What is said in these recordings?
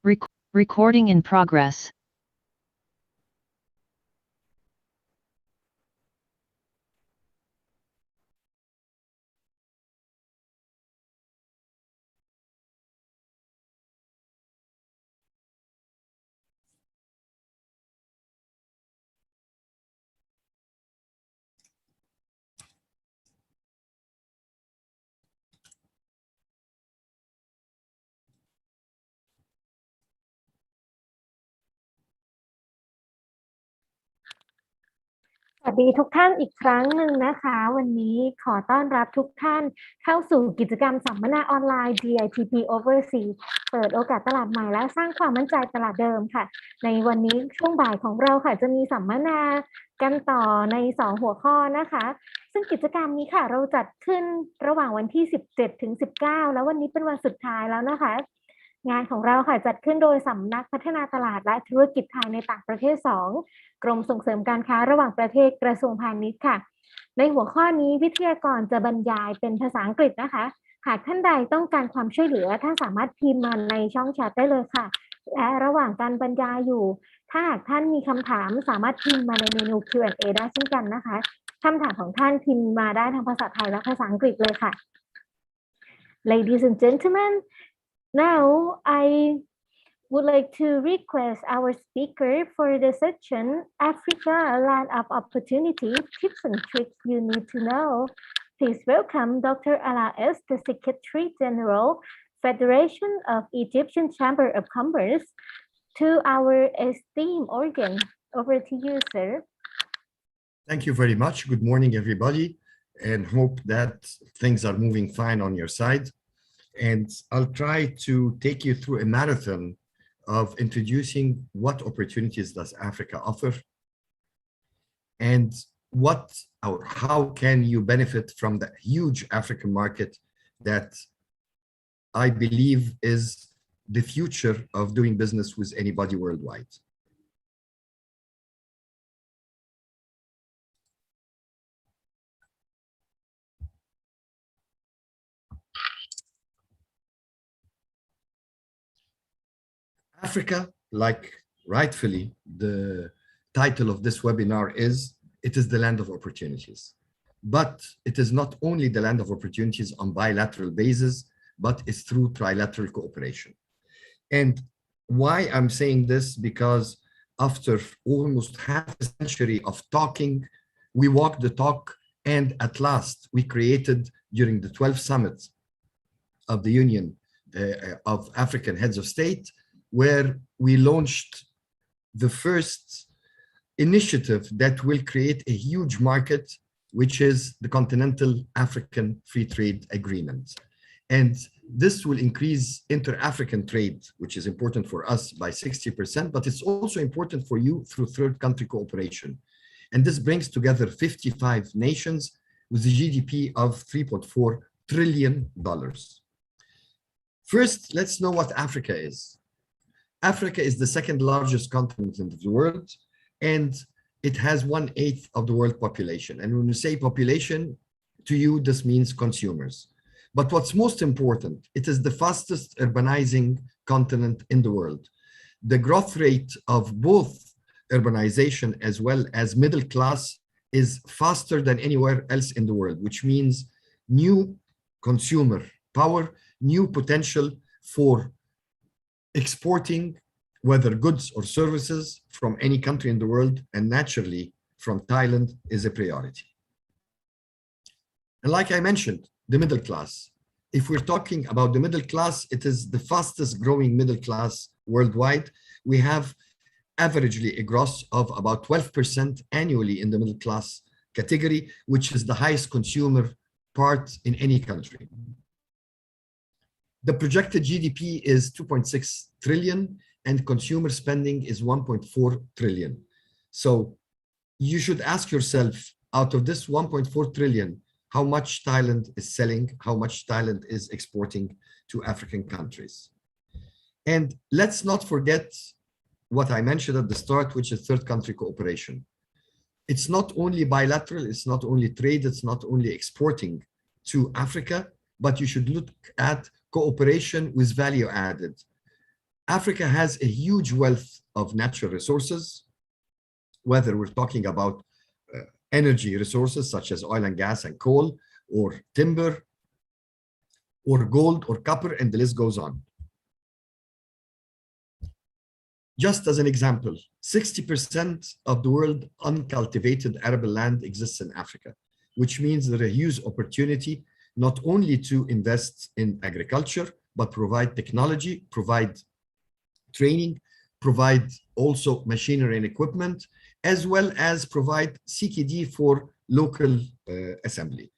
Recording in progress. สวัสดีทุกท่านอีกครั้งหนึ่งนะคะวันนี้ขอต้อนรับทุกท่านเข้าสู่กิจกรรมสัมมนาออนไลน์ DITP Overseas เปิดโอกาสตลาดใหม่และสร้างความมั่นใจตลาดเดิมค่ะในวันนี้ช่วงบ่ายของเราค่ะจะมีสัมมนากันต่อใน2หัวข้อนะคะซึ่งกิจกรรมนี้ค่ะเราจัดขึ้นระหว่างวันที่17ถึง19แล้ววันนี้เป็นวันสุดท้ายแล้วนะคะงานของเราค่ะจัดขึ้นโดยสำนักพัฒนาตลาดและธุรกิจไทยในต่างประเทศ2กรมส่งเสริมการค้าระหว่างประเทศกระทรวงพาณิชย์ค่ะในหัวข้อนี้วิทยากรจะบรรยายเป็นภาษาอังกฤษนะคะหากท่านใดต้องการความช่วยเหลือท่านสามารถพิมพ์มาในช่องแชทได้เลยค่ะและระหว่างการบรรยายอยู่ถ้าหากท่านมีคำถามสามารถพิมพ์มาในเมนู Q&A ได้เช่นกันนะคะคำถามของท่านพิมพ์มาได้ทั้งภาษาไทยและภาษาอังกฤษเลยค่ะ Ladies and gentlemen, now I would like to request our speaker for the session Africa, a land of opportunity, tips and tricks you need to know. Please welcome Dr. Alaa Ezz, the Secretary General, Federation of Egyptian Chamber of Commerce, to our esteemed organ. Over to you, sir. Thank you very much. Good morning, everybody, and hope that things are moving fine on your side. And I'll try to take you through a marathon of introducing what opportunities does Africa offer and what or how can you benefit from the huge African market that I believe is the future of doing business with anybody worldwide. Africa, like rightfully the title of this webinar is, it is the land of opportunities. But it is not only the land of opportunities on bilateral basis, but it's through trilateral cooperation. And why I'm saying this, because after almost half a century of talking, we walked the talk, and at last we created during the 12th summit of the Union of African Heads of State, where we launched the first initiative that will create a huge market, which is the Continental African Free Trade Agreement. And this will increase inter-African trade, which is important for us by 60%, but it's also important for you through third country cooperation. And this brings together 55 nations with a GDP of $3.4 trillion. First, let's know what Africa is. Africa is the second largest continent in the world, and it has 1/8 of the world population. And when you say population, to you, this means consumers. But what's most important, it is the fastest urbanizing continent in the world. The growth rate of both urbanization as well as middle class is faster than anywhere else in the world, which means new consumer power, new potential for exporting, whether goods or services, from any country in the world, and naturally from Thailand, is a priority. And like I mentioned, the middle class. If we're talking about the middle class, it is the fastest growing middle class worldwide. We have averagely a growth of about 12% annually in the middle class category, which is the highest consumer part in any country. The projected GDP is 2.6 trillion and consumer spending is 1.4 trillion. So you should ask yourself, out of this 1.4 trillion, how much Thailand is selling, how much Thailand is exporting to African countries. And let's not forget what I mentioned at the start, which is third country cooperation. It's not only bilateral, it's not only trade, it's not only exporting to Africa, but you should look at cooperation with value added. Africa has a huge wealth of natural resources, whether we're talking about energy resources such as oil and gas and coal, or timber, or gold or copper, and the list goes on. Just as an example, 60% of the world uncultivated arable land exists in Africa, which means there is a huge opportunity not only to invest in agriculture, but provide technology, provide training, provide also machinery and equipment, as well as provide CKD for local assembly.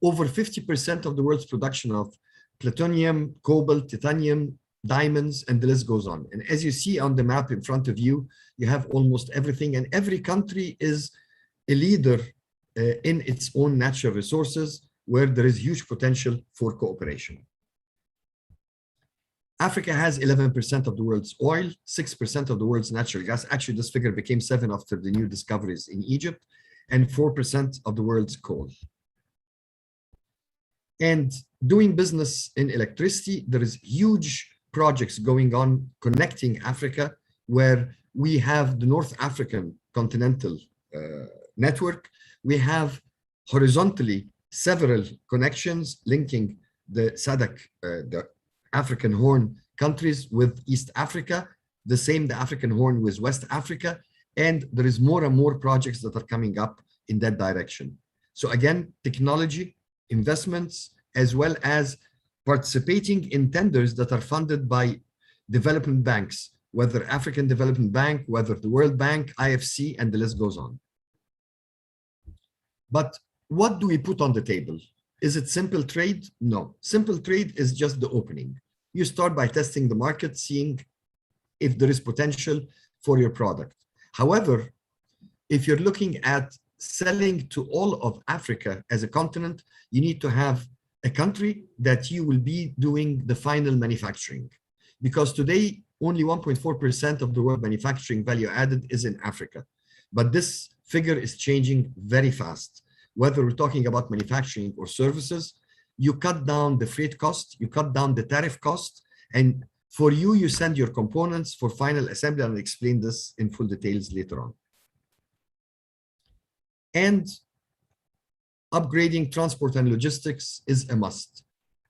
Over 50% of the world's production of plutonium, cobalt, titanium, diamonds, and the list goes on. And as you see on the map in front of you, you have almost everything, and every country is a leader in its own natural resources where there is huge potential for cooperation. Africa has 11% of the world's oil, 6% of the world's natural gas. Actually, this figure became 7 after the new discoveries in Egypt, and 4% of the world's coal. And doing business in electricity, there is huge projects going on connecting Africa, where we have the North African continental network. We have horizontally several connections linking the SADC, the African Horn countries with East Africa, the same the African Horn with West Africa, and there is more and more projects that are coming up in that direction. So again, technology, investments, as well as participating in tenders that are funded by development banks, whether African Development Bank, whether the World Bank, IFC, and the list goes on. But what do we put on the table? Is it simple trade? No. Simple trade is just the opening. You start by testing the market, seeing if there is potential for your product. However, if you're looking at selling to all of Africa as a continent, you need to have a country that you will be doing the final manufacturing. Because today, only 1.4% of the world manufacturing value added is in Africa. But this figure is changing very fast. Whether we're talking about manufacturing or services, you cut down the freight cost, you cut down the tariff cost, and for you, you send your components for final assembly, and I'll explain this in full details later on. And upgrading transport and logistics is a must.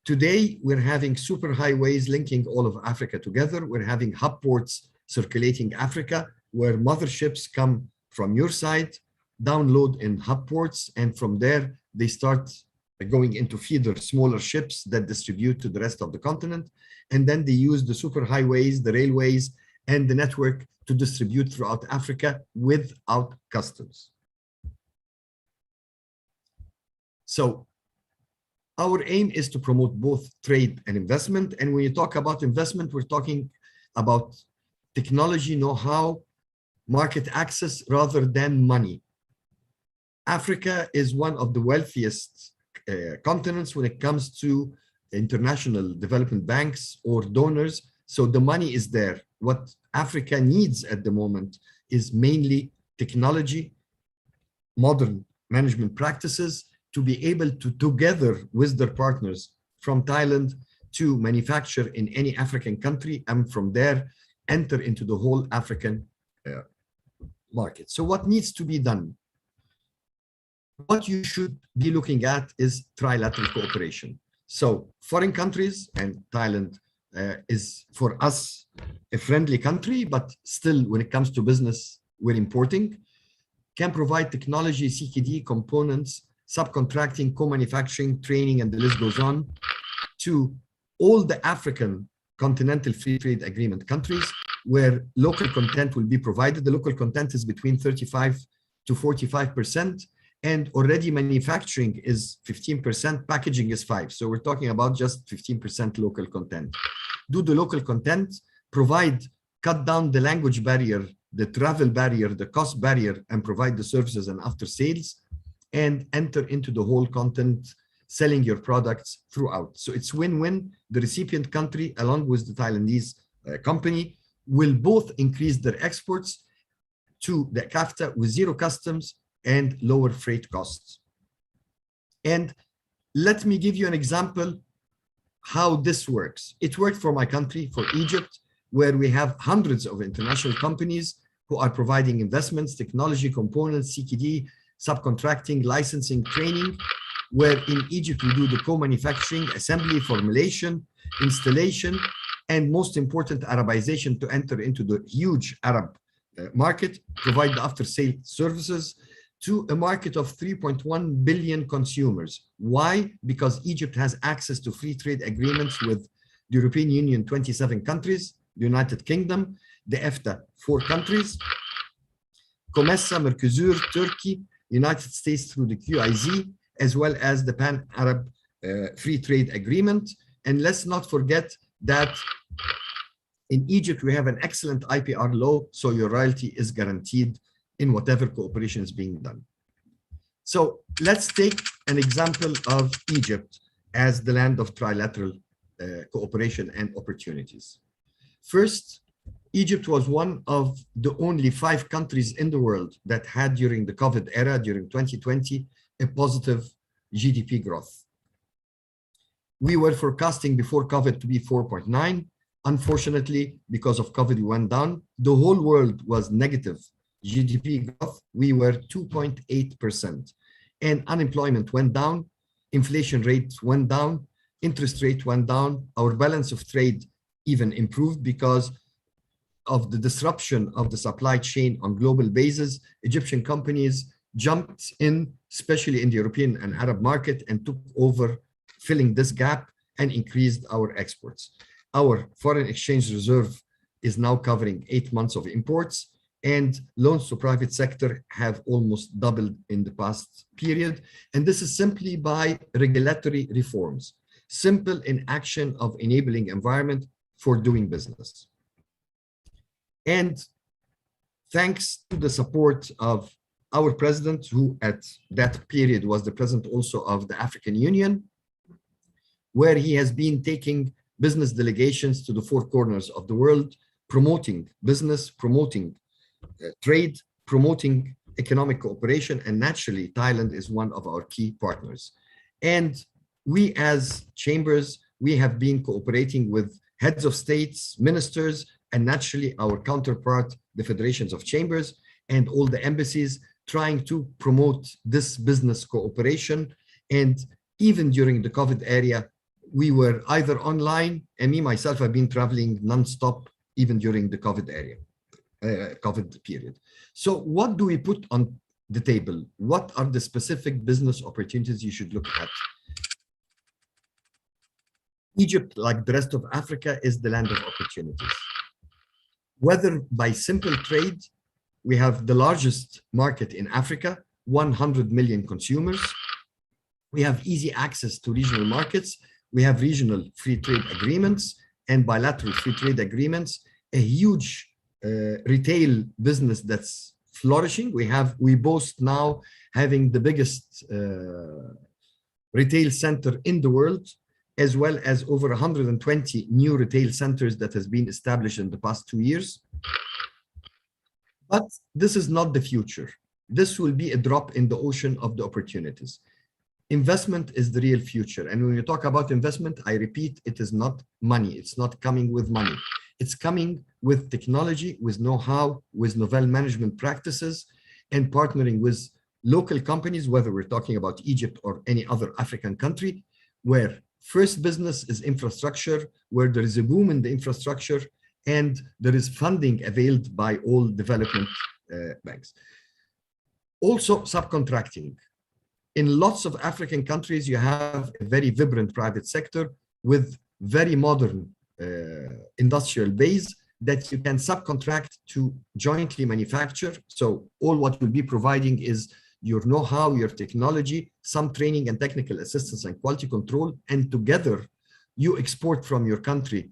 Today, we're having super highways linking all of Africa together. We're having hub ports circulating Africa, where motherships come from your side, download in hub ports, and from there, they start going into feeder smaller ships that distribute to the rest of the continent. And then they use the super highways, the railways, and the network to distribute throughout Africa without customs. So our aim is to promote both trade and investment. And when you talk about investment, we're talking about technology, know-how, market access rather than money. Africa is one of the wealthiest continents when it comes to international development banks or donors. So the money is there. What Africa needs at the moment is mainly technology, modern management practices, to be able to, together with their partners from Thailand, to manufacture in any African country, and from there enter into the whole African market. So what needs to be done? What you should be looking at is trilateral cooperation. So foreign countries, and Thailand is for us a friendly country, but still when it comes to business, we're importing, can provide technology, CKD, components, subcontracting, co-manufacturing, training, and the list goes on, to all the African continental free trade agreement countries where local content will be provided. The local content is between 35 to 45%, and already manufacturing is 15%, packaging is 5%. So we're talking about just 15% local content. Do the local content, provide, cut down the language barrier, the travel barrier, the cost barrier, and provide the services and after sales, and enter into the whole content, selling your products throughout. So it's win-win. The recipient country, along with the Thailandese company, will both increase their exports to the CAFTA with zero customs and lower freight costs. And let me give you an example how this works. It worked for my country, for Egypt. where we have hundreds of international companies who are providing investments, technology, components, CKD, subcontracting, licensing, training, where in Egypt we do the co-manufacturing, assembly, formulation, installation, and most important, Arabization to enter into the huge Arab market, provide the after-sale services to a market of 3.1 billion consumers. Why? Because Egypt has access to free trade agreements with the European Union, 27 countries, the United Kingdom, the EFTA, 4 countries, COMESA, Mercosur, Turkey, United States through the QIZ, as well as the Pan-Arab Free Trade Agreement. And let's not forget that in Egypt, we have an excellent IPR law, so your royalty is guaranteed in whatever cooperation is being done. So let's take an example of Egypt as the land of trilateral cooperation and opportunities. First, Egypt was one of the only 5 countries in the world that had during the COVID era, during 2020, a positive GDP growth. We were forecasting before COVID to be 4.9. Unfortunately, because of COVID, we went down. The whole world was negative GDP growth. We were 2.8%. And unemployment went down. Inflation rate went down. Interest rate went down. Our balance of trade even improved because of the disruption of the supply chain on global basis. Egyptian companies jumped in, especially in the European and Arab market, and took over, filling this gap and increased our exports. Our foreign exchange reserve is now covering 8 months of imports, and loans to private sector have almost doubled in the past period. And this is simply by regulatory reforms, simple in action of enabling environment for doing business. And thanks to the support of our president, who at that period was the president also of the African Union, where he has been taking business delegations to the 4 corners of the world, promoting business, promoting trade, promoting economic cooperation, and naturally, Thailand is one of our key partners. And we as chambers, we have been cooperating with heads of states, ministers, and naturally our counterpart, the federations of chambers and all the embassies, trying to promote this business cooperation. And even during the COVID area, we were either online, and me myself, I've been traveling nonstop, even during the COVID period. So what do we put on the table? What are the specific business opportunities you should look at? Egypt, like the rest of Africa, is the land of opportunities. Whether by simple trade, we have the largest market in Africa, 100 million consumers. We have easy access to regional markets. We have regional free trade agreements and bilateral free trade agreements, a huge retail business that's flourishing. We boast now having the biggest retail center in the world, as well as over 120 new retail centers that has been established in the past 2 years. But this is not the future. This will be a drop in the ocean of the opportunities. Investment is the real future. And when you talk about investment, I repeat, it is not money. It's not coming with money. It's coming with technology, with know-how, with novel management practices, and partnering with local companies, whether we're talking about Egypt or any other African country, where first business is infrastructure, where there is a boom in the infrastructure, and there is funding availed by all development banks. Also, subcontracting. In lots of African countries, you have a very vibrant private sector with very modern industrial base that you can subcontract to jointly manufacture. So all what we'll be providing is your know-how, your technology, some training and technical assistance and quality control, and together you export from your country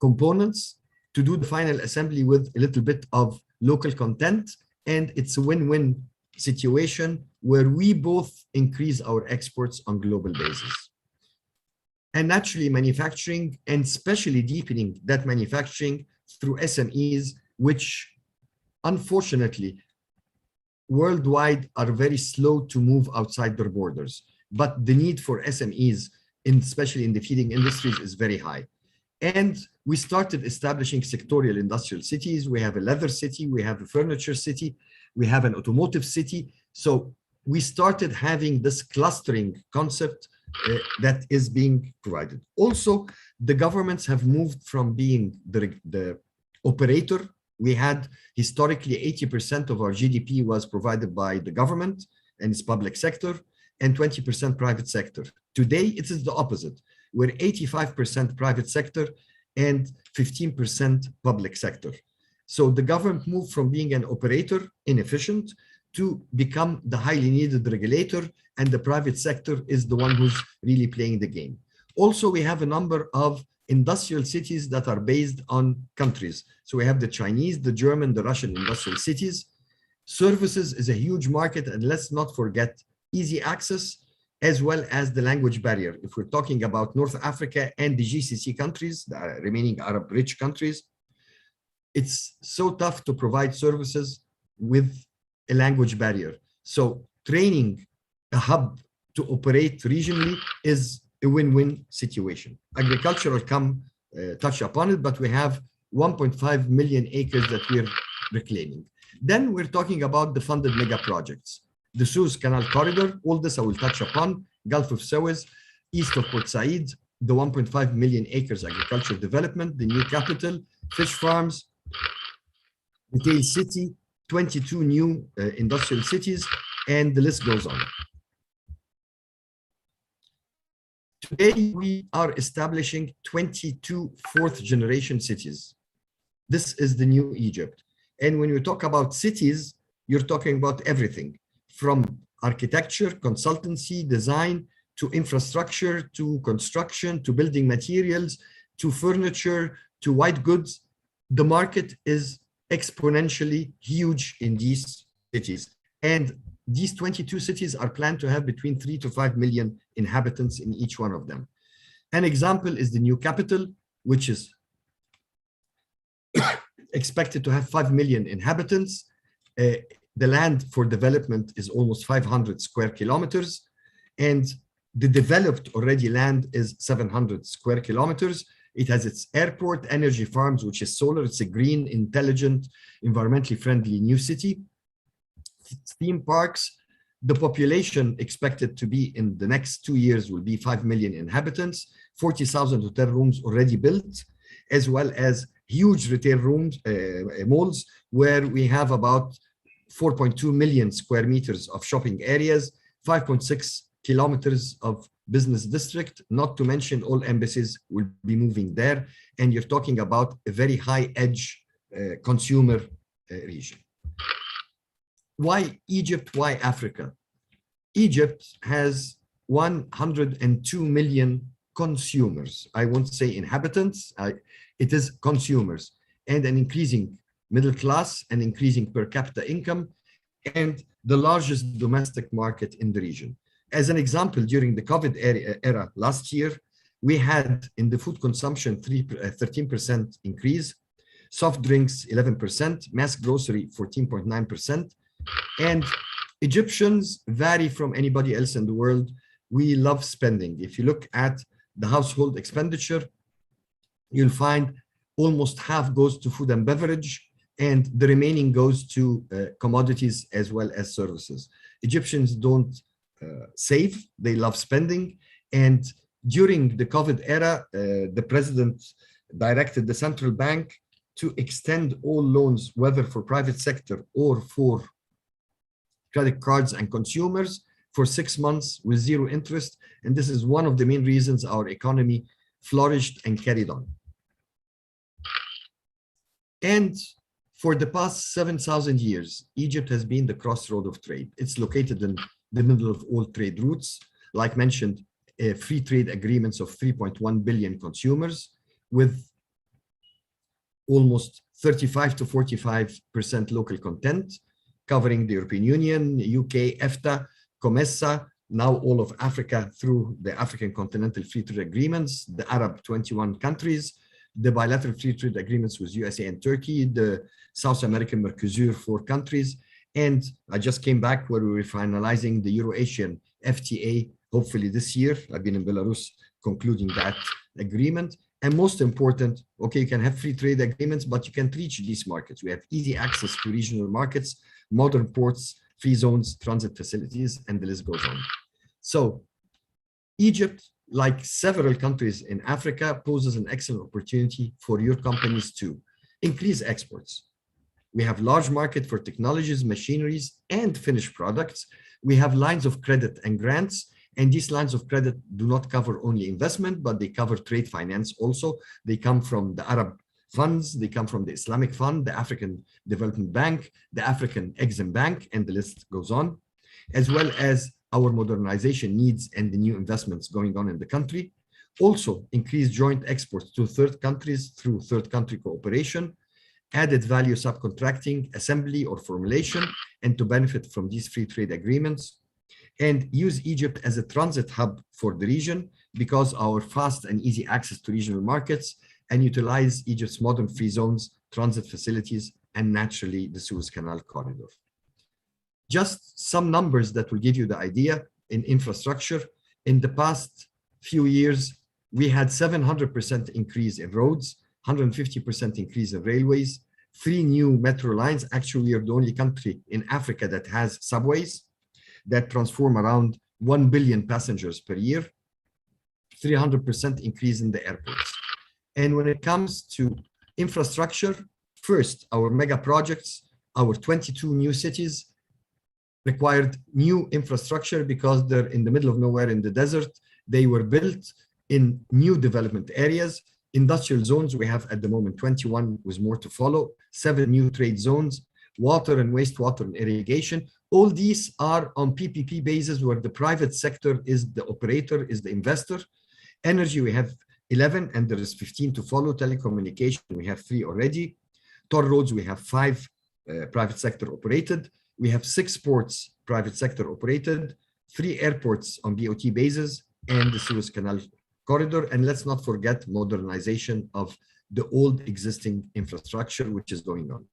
components to do the final assembly with a little bit of local content. And it's a win-win situation where we both increase our exports on global basis. And naturally manufacturing, and especially deepening that manufacturing through SMEs, which unfortunately worldwide are very slow to move outside their borders. But the need for SMEs, especially in the feeding industries, is very high. And we started establishing sectorial industrial cities. We have a leather city, we have a furniture city, we have an automotive city. So we started having this clustering concept that is being provided. Also, the governments have moved from being the operator. We had historically 80% of our GDP was provided by the government and its public sector, and 20% private sector. Today, it is the opposite. We're 85% private sector and 15% public sector. So the government moved from being an operator, inefficient, to become the highly needed regulator, and the private sector is the one who's really playing the game. Also, we have a number of industrial cities that are based on countries. So we have the Chinese, the German, the Russian industrial cities. Services is a huge market, and let's not forget easy access as well as the language barrier. If we're talking about North Africa and the GCC countries, the remaining Arab-rich countries, it's so tough to provide services with a language barrier. So training a hub to operate regionally is a win-win situation. Agriculture will come touch upon it, but we have 1.5 million acres that we're reclaiming. Then we're talking about the funded mega projects. The Suez Canal Corridor, all this I will touch upon, Gulf of Suez, east of Port Said, the 1.5 million acres agricultural development, the new capital, fish farms, retail city, 22 new industrial cities, and the list goes on. Today, we are establishing 22 fourth generation cities. This is the new Egypt. And when you talk about cities, you're talking about everything from architecture, consultancy, design, to infrastructure, to construction, to building materials, to furniture, to white goods. The market is exponentially huge in these cities. And these 22 cities are planned to have between 3 to 5 million inhabitants in each one of them. An example is the new capital, which is expected to have 5 million inhabitants. The land for development is almost 500 square kilometers, and the developed already land is 700 square kilometers. It has its airport, energy farms, which is solar. It's a green, intelligent, environmentally friendly new city. Theme parks. The population expected to be in the next 2 years will be 5 million inhabitants, 40,000 hotel rooms already built, as well as huge retail rooms, malls, where we have about 4.2 million square meters of shopping areas, 5.6 kilometers of business district, not to mention all embassies will be moving there. And you're talking about a very high edge consumer region. Why Egypt? Why Africa? Egypt has 102 million consumers. I won't say inhabitants, it is consumers, and an increasing middle class, and increasing per capita income, and the largest domestic market in the region. As an example, during the COVID era last year, we had in the food consumption 13% increase, soft drinks 11%, mass grocery 14.9%, and Egyptians vary from anybody else in the world. We love spending. If you look at the household expenditure, you'll find almost half goes to food and beverage, and the remaining goes to commodities as well as services. Egyptians don't save, they love spending. And during the COVID era, the president directed the central bank to extend all loans, whether for private sector or for credit cards and consumers, for 6 months with zero interest. And this is one of the main reasons our economy flourished and carried on. And for the past 7,000 years, Egypt has been the crossroad of trade. It's located in the middle of all trade routes. Like mentioned, free trade agreements of 3.1 billion consumers, with almost 35 to 45% local content, covering the European Union, UK, EFTA, COMESA, now all of Africa through the African Continental Free Trade Agreements, the Arab 21 countries, the bilateral free trade agreements with USA and Turkey, the South American Mercosur 4 countries. And I just came back where we were finalizing the Euro-Asian FTA, hopefully this year. I've been in Belarus concluding that agreement. And most important, okay, you can have free trade agreements, but you can't reach these markets. We have easy access to regional markets, modern ports, free zones, transit facilities, and the list goes on. So Egypt, like several countries in Africa, poses an excellent opportunity for your companies to increase exports. We have large market for technologies, machineries, and finished products. We have lines of credit and grants, and these lines of credit do not cover only investment, but they cover trade finance also. They come from the Arab funds, they come from the Islamic Fund, the African Development Bank, the African Exim Bank, and the list goes on, as well as our modernization needs and the new investments going on in the country. Also, increase joint exports to third countries through third country cooperation, added value subcontracting, assembly, or formulation, and to benefit from these free trade agreements. And use Egypt as a transit hub for the region because our fast and easy access to regional markets, and utilize Egypt's modern free zones, transit facilities, and naturally the Suez Canal corridor. Just some numbers that will give you the idea in infrastructure. In the past few years, we had 700% increase in roads, 150% increase in railways, 3 new metro lines. Actually, we are the only country in Africa that has subways that transform around 1 billion passengers per year, 300% increase in the airports. And when it comes to infrastructure, first, our mega projects, our 22 new cities required new infrastructure because they're in the middle of nowhere in the desert. They were built in new development areas. Industrial zones, we have at the moment 21 with more to follow, 7 new trade zones, water and wastewater and irrigation. All these are on PPP basis where the private sector is the operator, is the investor. Energy, we have 11 and there is 15 to follow. Telecommunication, we have 3 already. Toll roads, we have 5 private sector operated. We have 6 ports, private sector operated, 3 airports on BOT basis, and the Suez Canal corridor. And let's not forget modernization of the old existing infrastructure, which is going on.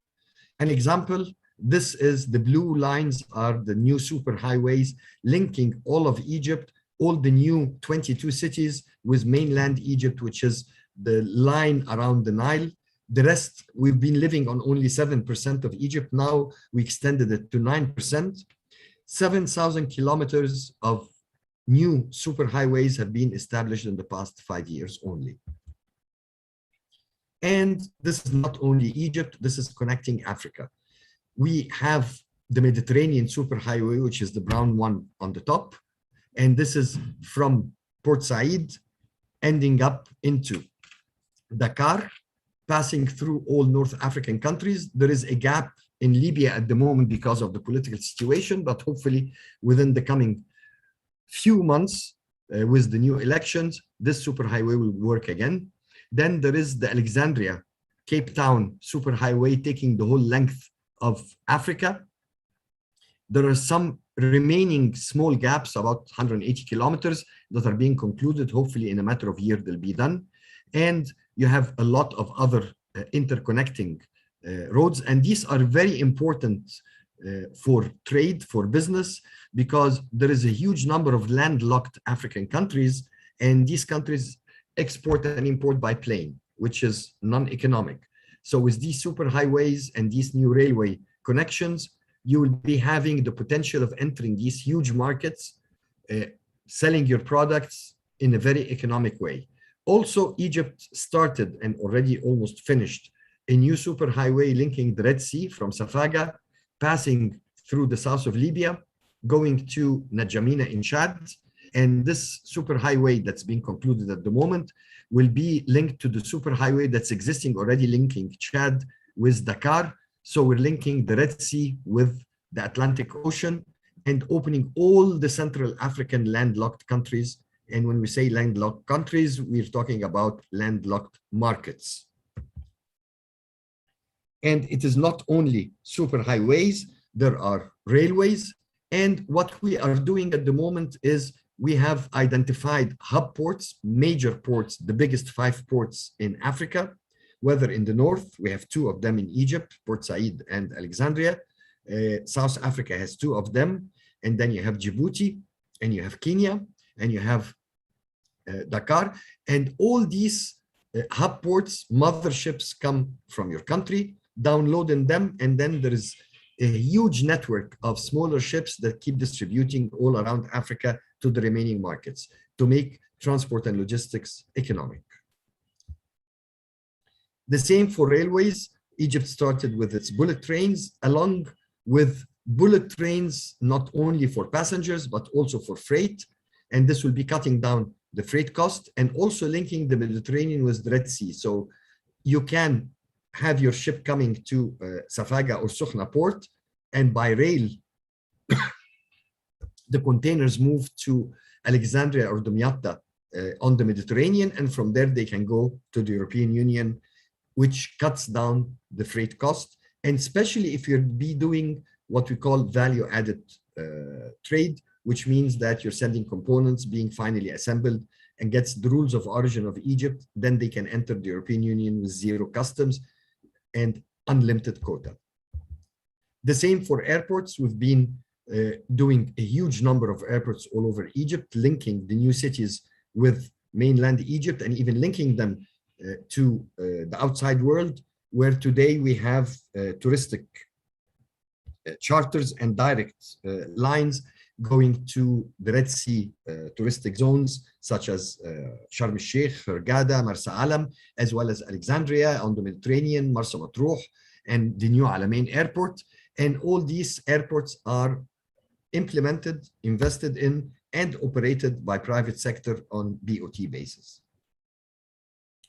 An example, this is the blue lines are the new superhighways linking all of Egypt, all the new 22 cities with mainland Egypt, which is the line around the Nile. The rest, we've been living on only 7% of Egypt. Now we extended it to 9%. 7,000 kilometers of new superhighways have been established in the past 5 years only. And this is not only Egypt, this is connecting Africa. We have the Mediterranean superhighway, which is the brown one on the top. And this is from Port Said, ending up into Dakar, passing through all North African countries. There is a gap in Libya at the moment because of the political situation, but hopefully within the coming few months with the new elections, this superhighway will work again. Then there is the Alexandria, Cape Town superhighway taking the whole length of Africa. There are some remaining small gaps, about 180 kilometers, that are being concluded. Hopefully in a matter of years, they'll be done. And you have a lot of other interconnecting roads. And these are very important for trade, for business, because there is a huge number of landlocked African countries, and these countries export and import by plane, which is non-economic. So with these superhighways and these new railway connections, you will be having the potential of entering these huge markets, selling your products in a very economic way. Also, Egypt started and already almost finished a new superhighway linking the Red Sea from Safaga, passing through the south of Libya, going to N'Djamena in Chad. And this superhighway that's being concluded at the moment will be linked to the superhighway that's existing already, linking Chad with Dakar. So we're linking the Red Sea with the Atlantic Ocean and opening all the Central African landlocked countries. And when we say landlocked countries, we're talking about landlocked markets. And it is not only superhighways, there are railways. And what we are doing at the moment is we have identified hub ports, major ports, the biggest 5 ports in Africa, whether in the north, we have 2 of them in Egypt, Port Said and Alexandria. South Africa has 2 of them. And then you have Djibouti, and you have Kenya, and you have Dakar. And all these hub ports, motherships come from your country, downloading them, and then there is a huge network of smaller ships that keep distributing all around Africa to the remaining markets to make transport and logistics economic. The same for railways. Egypt started with its bullet trains, along with bullet trains not only for passengers, but also for freight. And this will be cutting down the freight cost and also linking the Mediterranean with the Red Sea. So you can have your ship coming to Safaga or Sukhna port, and by rail, the containers move to Alexandria or Damietta on the Mediterranean, and from there they can go to the European Union, which cuts down the freight cost. And especially if you're doing what we call value-added trade, which means that you're sending components being finally assembled and gets the rules of origin of Egypt, then they can enter the European Union with zero customs and unlimited quota. The same for airports. We've been doing a huge number of airports all over Egypt, linking the new cities with mainland Egypt and even linking them to the outside world, where today we have touristic charters and direct lines going to the Red Sea touristic zones, such as Sharm el-Sheikh, Hurghada, Marsa Alam, as well as Alexandria on the Mediterranean, Marsa Matruh, and the new Alamein airport. And all these airports are implemented, invested in, and operated by private sector on BOT basis.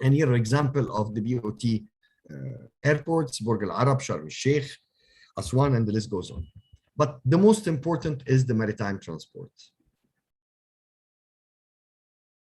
And here are example of the BOT airports: Burj Al Arab, Sharm el-Sheikh, Aswan, and the list goes on. But the most important is the maritime transport.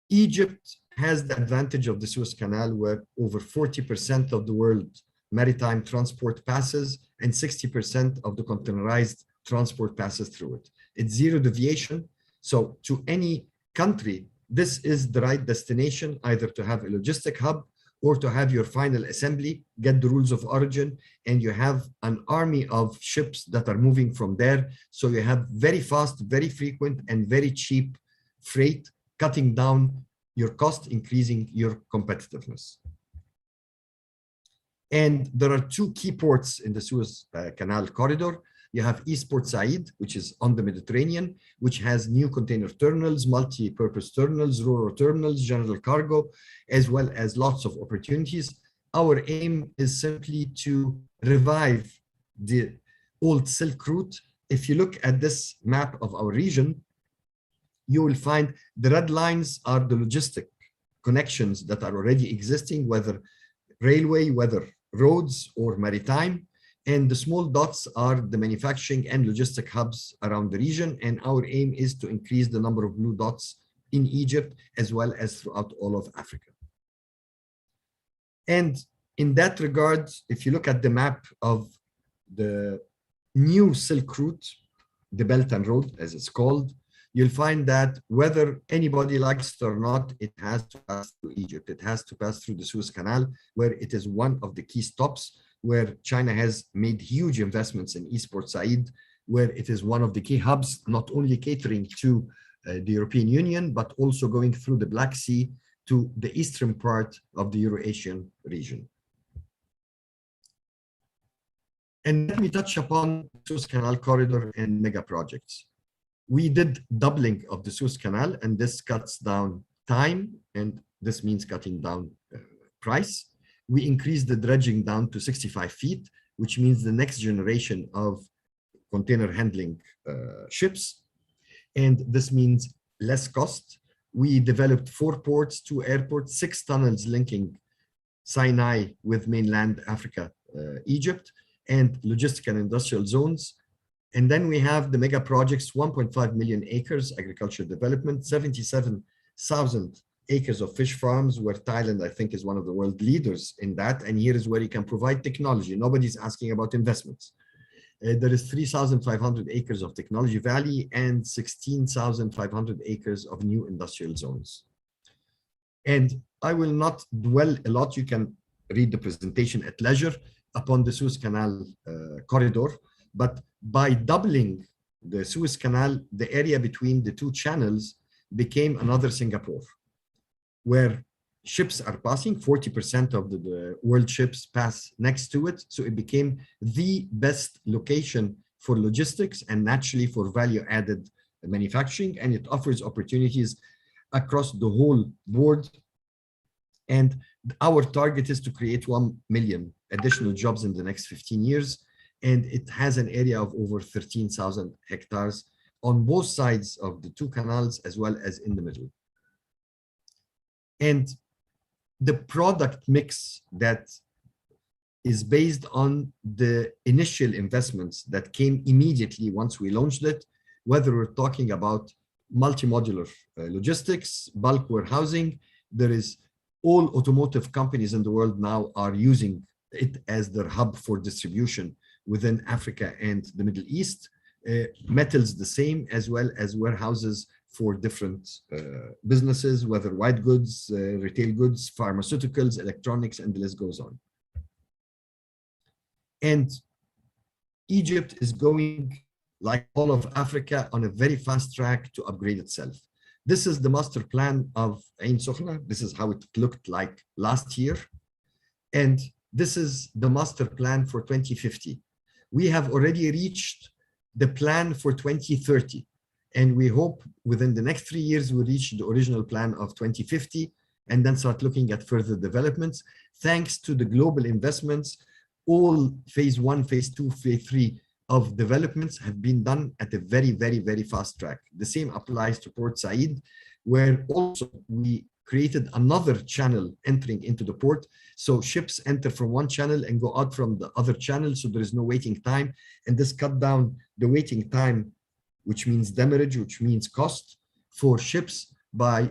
Egypt has the advantage of the Suez Canal, where over 40% of the world maritime transport passes and 60% of the containerized transport passes through it. It's zero deviation. So to any country, this is the right destination, either to have a logistic hub or to have your final assembly, get the rules of origin, and you have an army of ships that are moving from there. So you have very fast, very frequent, and very cheap freight, cutting down your cost, increasing your competitiveness. And there are two key ports in the Suez Canal corridor. You have East Port Said, which is on the Mediterranean, which has new container terminals, multi-purpose terminals, rural terminals, general cargo, as well as lots of opportunities. Our aim is simply to revive the old Silk Route. If you look at this map of our region, you will find the red lines are the logistic connections that are already existing, whether railway, whether roads or maritime. And the small dots are the manufacturing and logistic hubs around the region. And our aim is to increase the number of blue dots in Egypt, as well as throughout all of Africa. And in that regard, if you look at the map of the new Silk Route, the Belt and Road, as it's called, you'll find that whether anybody likes it or not, it has to pass through Egypt. It has to pass through the Suez Canal, where it is one of the key stops, where China has made huge investments in East Port Said, where it is one of the key hubs, not only catering to the European Union, but also going through the Black Sea to the eastern part of the Euro-Asian region. And let me touch upon the Suez Canal corridor and mega projects. We did doubling of the Suez Canal, and this cuts down time, and this means cutting down price. We increased the dredging down to 65 feet, which means the next generation of container handling ships. And this means less cost. We developed 4 ports, 2 airports, 6 tunnels linking Sinai with mainland Africa, Egypt, and logistic and industrial zones. And then we have the mega projects: 1.5 million acres agricultural development, 77,000 acres of fish farms, where Thailand, I think, is one of the world leaders in that. And here is where you can provide technology. Nobody's asking about investments. There is 3,500 acres of technology valley and 16,500 acres of new industrial zones. And I will not dwell a lot. You can read the presentation at leisure upon the Suez Canal corridor. But by doubling the Suez Canal, the area between the two channels became another Singapore, where ships are passing, 40% of the world ships pass next to it. So it became the best location for logistics and naturally for value-added manufacturing, and it offers opportunities across the whole board. And our target is to create 1 million additional jobs in the next 15 years. And it has an area of over 13,000 hectares on both sides of the two canals as well as in the middle. And the product mix that is based on the initial investments that came immediately once we launched it, whether we're talking about multi-modular logistics, bulk warehousing. There is all automotive companies in the world now are using it as their hub for distribution within Africa and the Middle East. Metals the same, as well as warehouses for different businesses, whether white goods, retail goods, pharmaceuticals, electronics, and the list goes on. And Egypt is going, like all of Africa, on a very fast track to upgrade itself. This is the master plan of Ain Sokhna. This is how it looked like last year. And this is the master plan for 2050. We have already reached the plan for 2030. And we hope within the next 3 years, we'll reach the original plan of 2050 and then start looking at further developments. Thanks to the global investments, all phase 1, phase 2, phase 3 of developments have been done at a very, very, very fast track. The same applies to Port Said, where also we created another channel entering into the port. So ships enter from one channel and go out from the other channel. So there is no waiting time. And this cut down the waiting time, which means demurrage, which means cost for ships by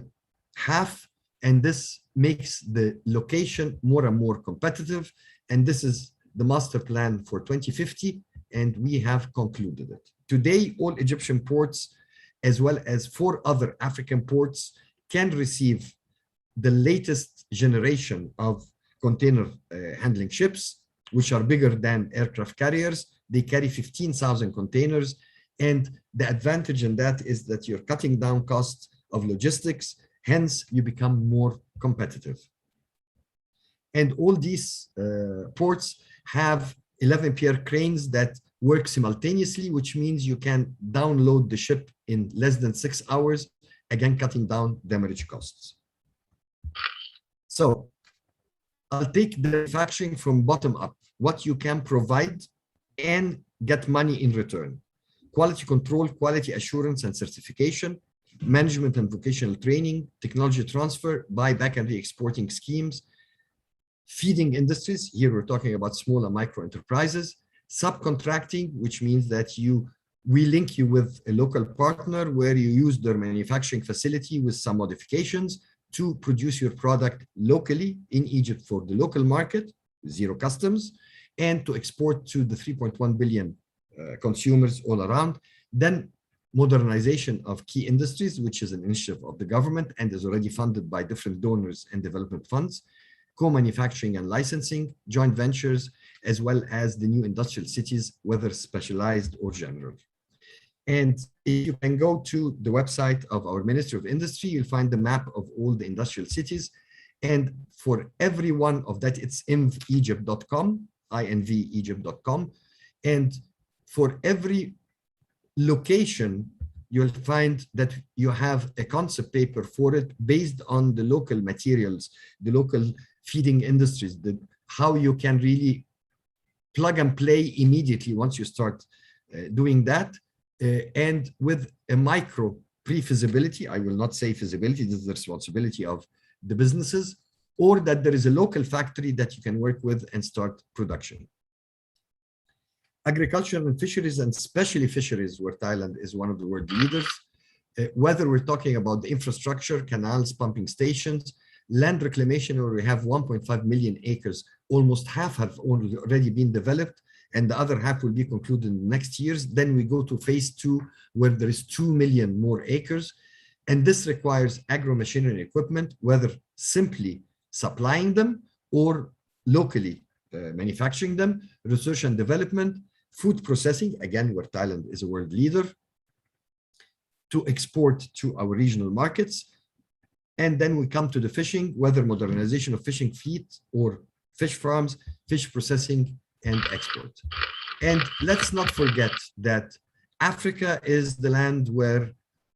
half. And this makes the location more and more competitive. And this is the master plan for 2050. And we have concluded it. Today, all Egyptian ports, as well as 4 other African ports, can receive the latest generation of container handling ships, which are bigger than aircraft carriers. They carry 15,000 containers. And the advantage in that is that you're cutting down costs of logistics, hence you become more competitive. And all these ports have 11-pier cranes that work simultaneously, which means you can download the ship in less than 6 hours, again, cutting down demurrage costs. So I'll take the manufacturing from bottom up, what you can provide and get money in return. Quality control, quality assurance and certification, management and vocational training, technology transfer, buyback and re-exporting schemes, feeding industries. Here we're talking about small and micro enterprises, subcontracting, which means that we link you with a local partner where you use their manufacturing facility with some modifications to produce your product locally in Egypt for the local market, zero customs, and to export to the 3.1 billion consumers all around. Then modernization of key industries, which is an initiative of the government and is already funded by different donors and development funds, co-manufacturing and licensing, joint ventures, as well as the new industrial cities, whether specialized or general. And if you can go to the website of our Ministry of Industry, you'll find the map of all the industrial cities. And for every one of that, it's invegypt.com, invegypt.com. And for every location, you'll find that you have a concept paper for it based on the local materials, the local feeding industries, how you can really plug and play immediately once you start doing that. And with a micro pre-feasibility, I will not say feasibility, this is the responsibility of the businesses, or that there is a local factory that you can work with and start production. Agriculture and fisheries, and especially fisheries, where Thailand is one of the world leaders, whether we're talking about the infrastructure, canals, pumping stations, land reclamation, where we have 1.5 million acres, almost half have already been developed, and the other half will be concluded in the next years. Then we go to phase 2, where there is 2 million more acres. And this requires agro-machinery equipment, whether simply supplying them or locally manufacturing them, research and development, food processing, again, where Thailand is a world leader, to export to our regional markets, And then we come to the fishing, whether modernization of fishing fleet or fish farms, fish processing and export. And let's not forget that Africa is the land where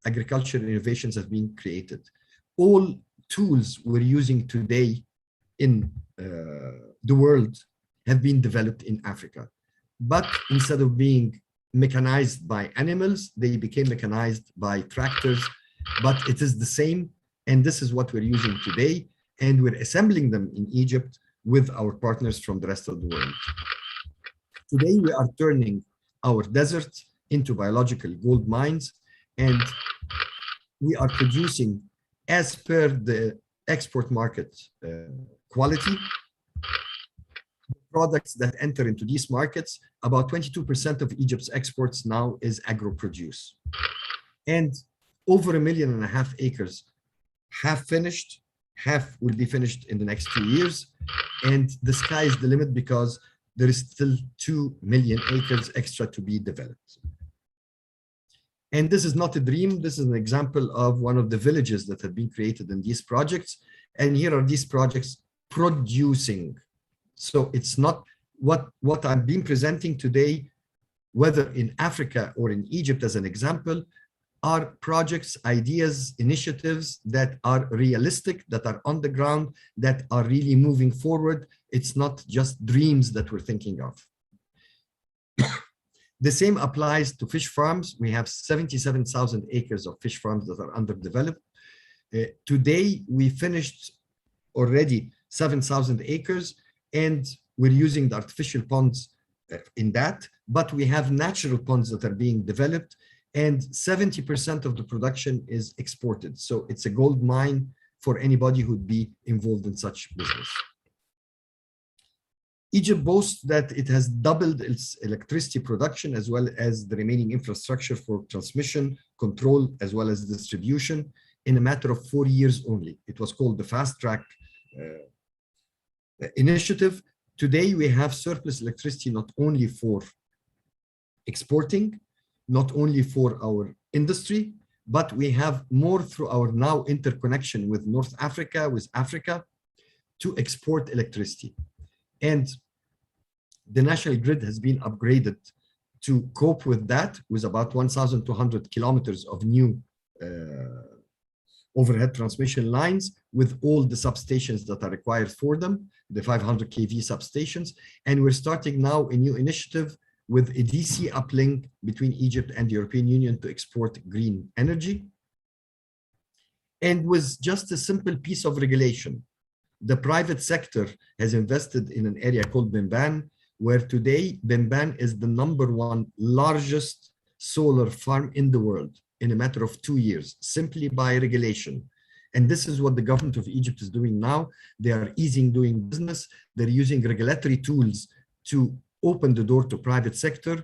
agricultural innovations have been created. All tools we're using today in the world have been developed in Africa. But instead of being mechanized by animals, they became mechanized by tractors, but it is the same. And this is what we're using today. And we're assembling them in Egypt with our partners from the rest of the world. Today, we are turning our desert into biological gold mines, and we are producing, as per the export market quality, products that enter into these markets. About 22% of Egypt's exports now is agro-produce. And over 1.5 million acres have finished, half will be finished in the next 2 years. And the sky is the limit because there is still 2 million acres extra to be developed. And this is not a dream. This is an example of one of the villages that have been created in these projects. And here are these projects producing. So it's not what I've been presenting today, whether in Africa or in Egypt as an example, are projects, ideas, initiatives that are realistic, that are on the ground, that are really moving forward. It's not just dreams that we're thinking of. The same applies to fish farms. We have 77,000 acres of fish farms that are underdeveloped. Today, we finished already 7,000 acres, and we're using the artificial ponds in that, but we have natural ponds that are being developed, and 70% of the production is exported. So it's a gold mine for anybody who'd be involved in such business. Egypt boasts that it has doubled its electricity production as well as the remaining infrastructure for transmission, control, as well as distribution in a matter of 4 years only. It was called the Fast Track initiative. Today, we have surplus electricity not only for exporting, not only for our industry, but we have more through our now interconnection with North Africa, with Africa, to export electricity. And the national grid has been upgraded to cope with that, with about 1,200 kilometers of new overhead transmission lines, with all the substations that are required for them, the 500 kV substations. And we're starting now a new initiative with a DC uplink between Egypt and the European Union to export green energy. And with just a simple piece of regulation, the private sector has invested in an area called Bimban, where today Bimban is the #1 largest solar farm in the world in a matter of 2 years, simply by regulation. And this is what the government of Egypt is doing now. They are easing doing business. They're using regulatory tools to open the door to private sector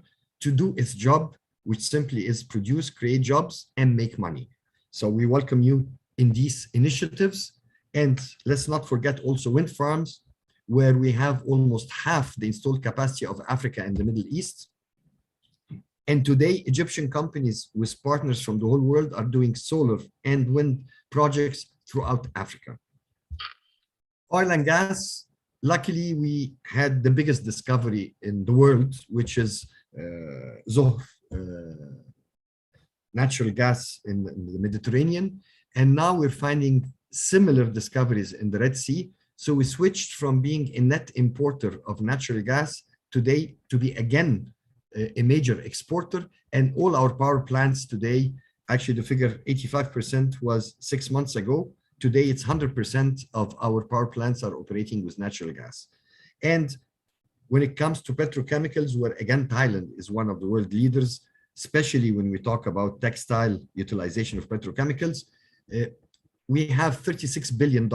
to do its job, which simply is produce, create jobs, and make money. So we welcome you in these initiatives. And let's not forget also wind farms, where we have almost half the installed capacity of Africa and the Middle East. And today, Egyptian companies with partners from the whole world are doing solar and wind projects throughout Africa. Oil and gas, luckily, we had the biggest discovery in the world, which is Zohr, natural gas in the Mediterranean. And now we're finding similar discoveries in the Red Sea. So we switched from being a net importer of natural gas today to be again a major exporter. And all our power plants today, actually the figure 85% was 6 months ago. Today it's 100% of our power plants are operating with natural gas. And when it comes to petrochemicals, where again Thailand is one of the world leaders, especially when we talk about textile utilization of petrochemicals, we have $36 billion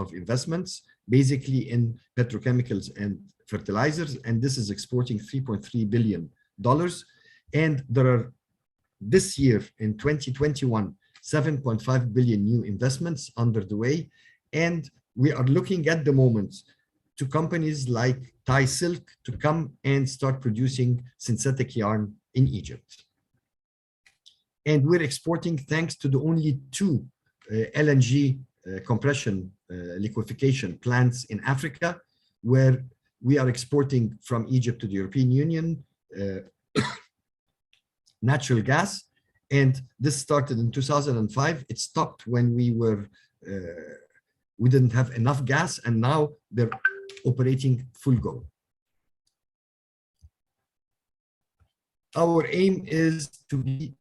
of investments, basically in petrochemicals and fertilizers, and this is exporting $3.3 billion. And there are, this year in 2021, 7.5 billion new investments under the way. And we are looking at the moment to companies like Thai Silk to come and start producing synthetic yarn in Egypt. And we're exporting thanks to the only 2 LNG compression liquefaction plants in Africa, where we are exporting from Egypt to the European Union natural gas. And this started in 2005. It stopped when we didn't have enough gas, and now they're operating full go. Our aim is to be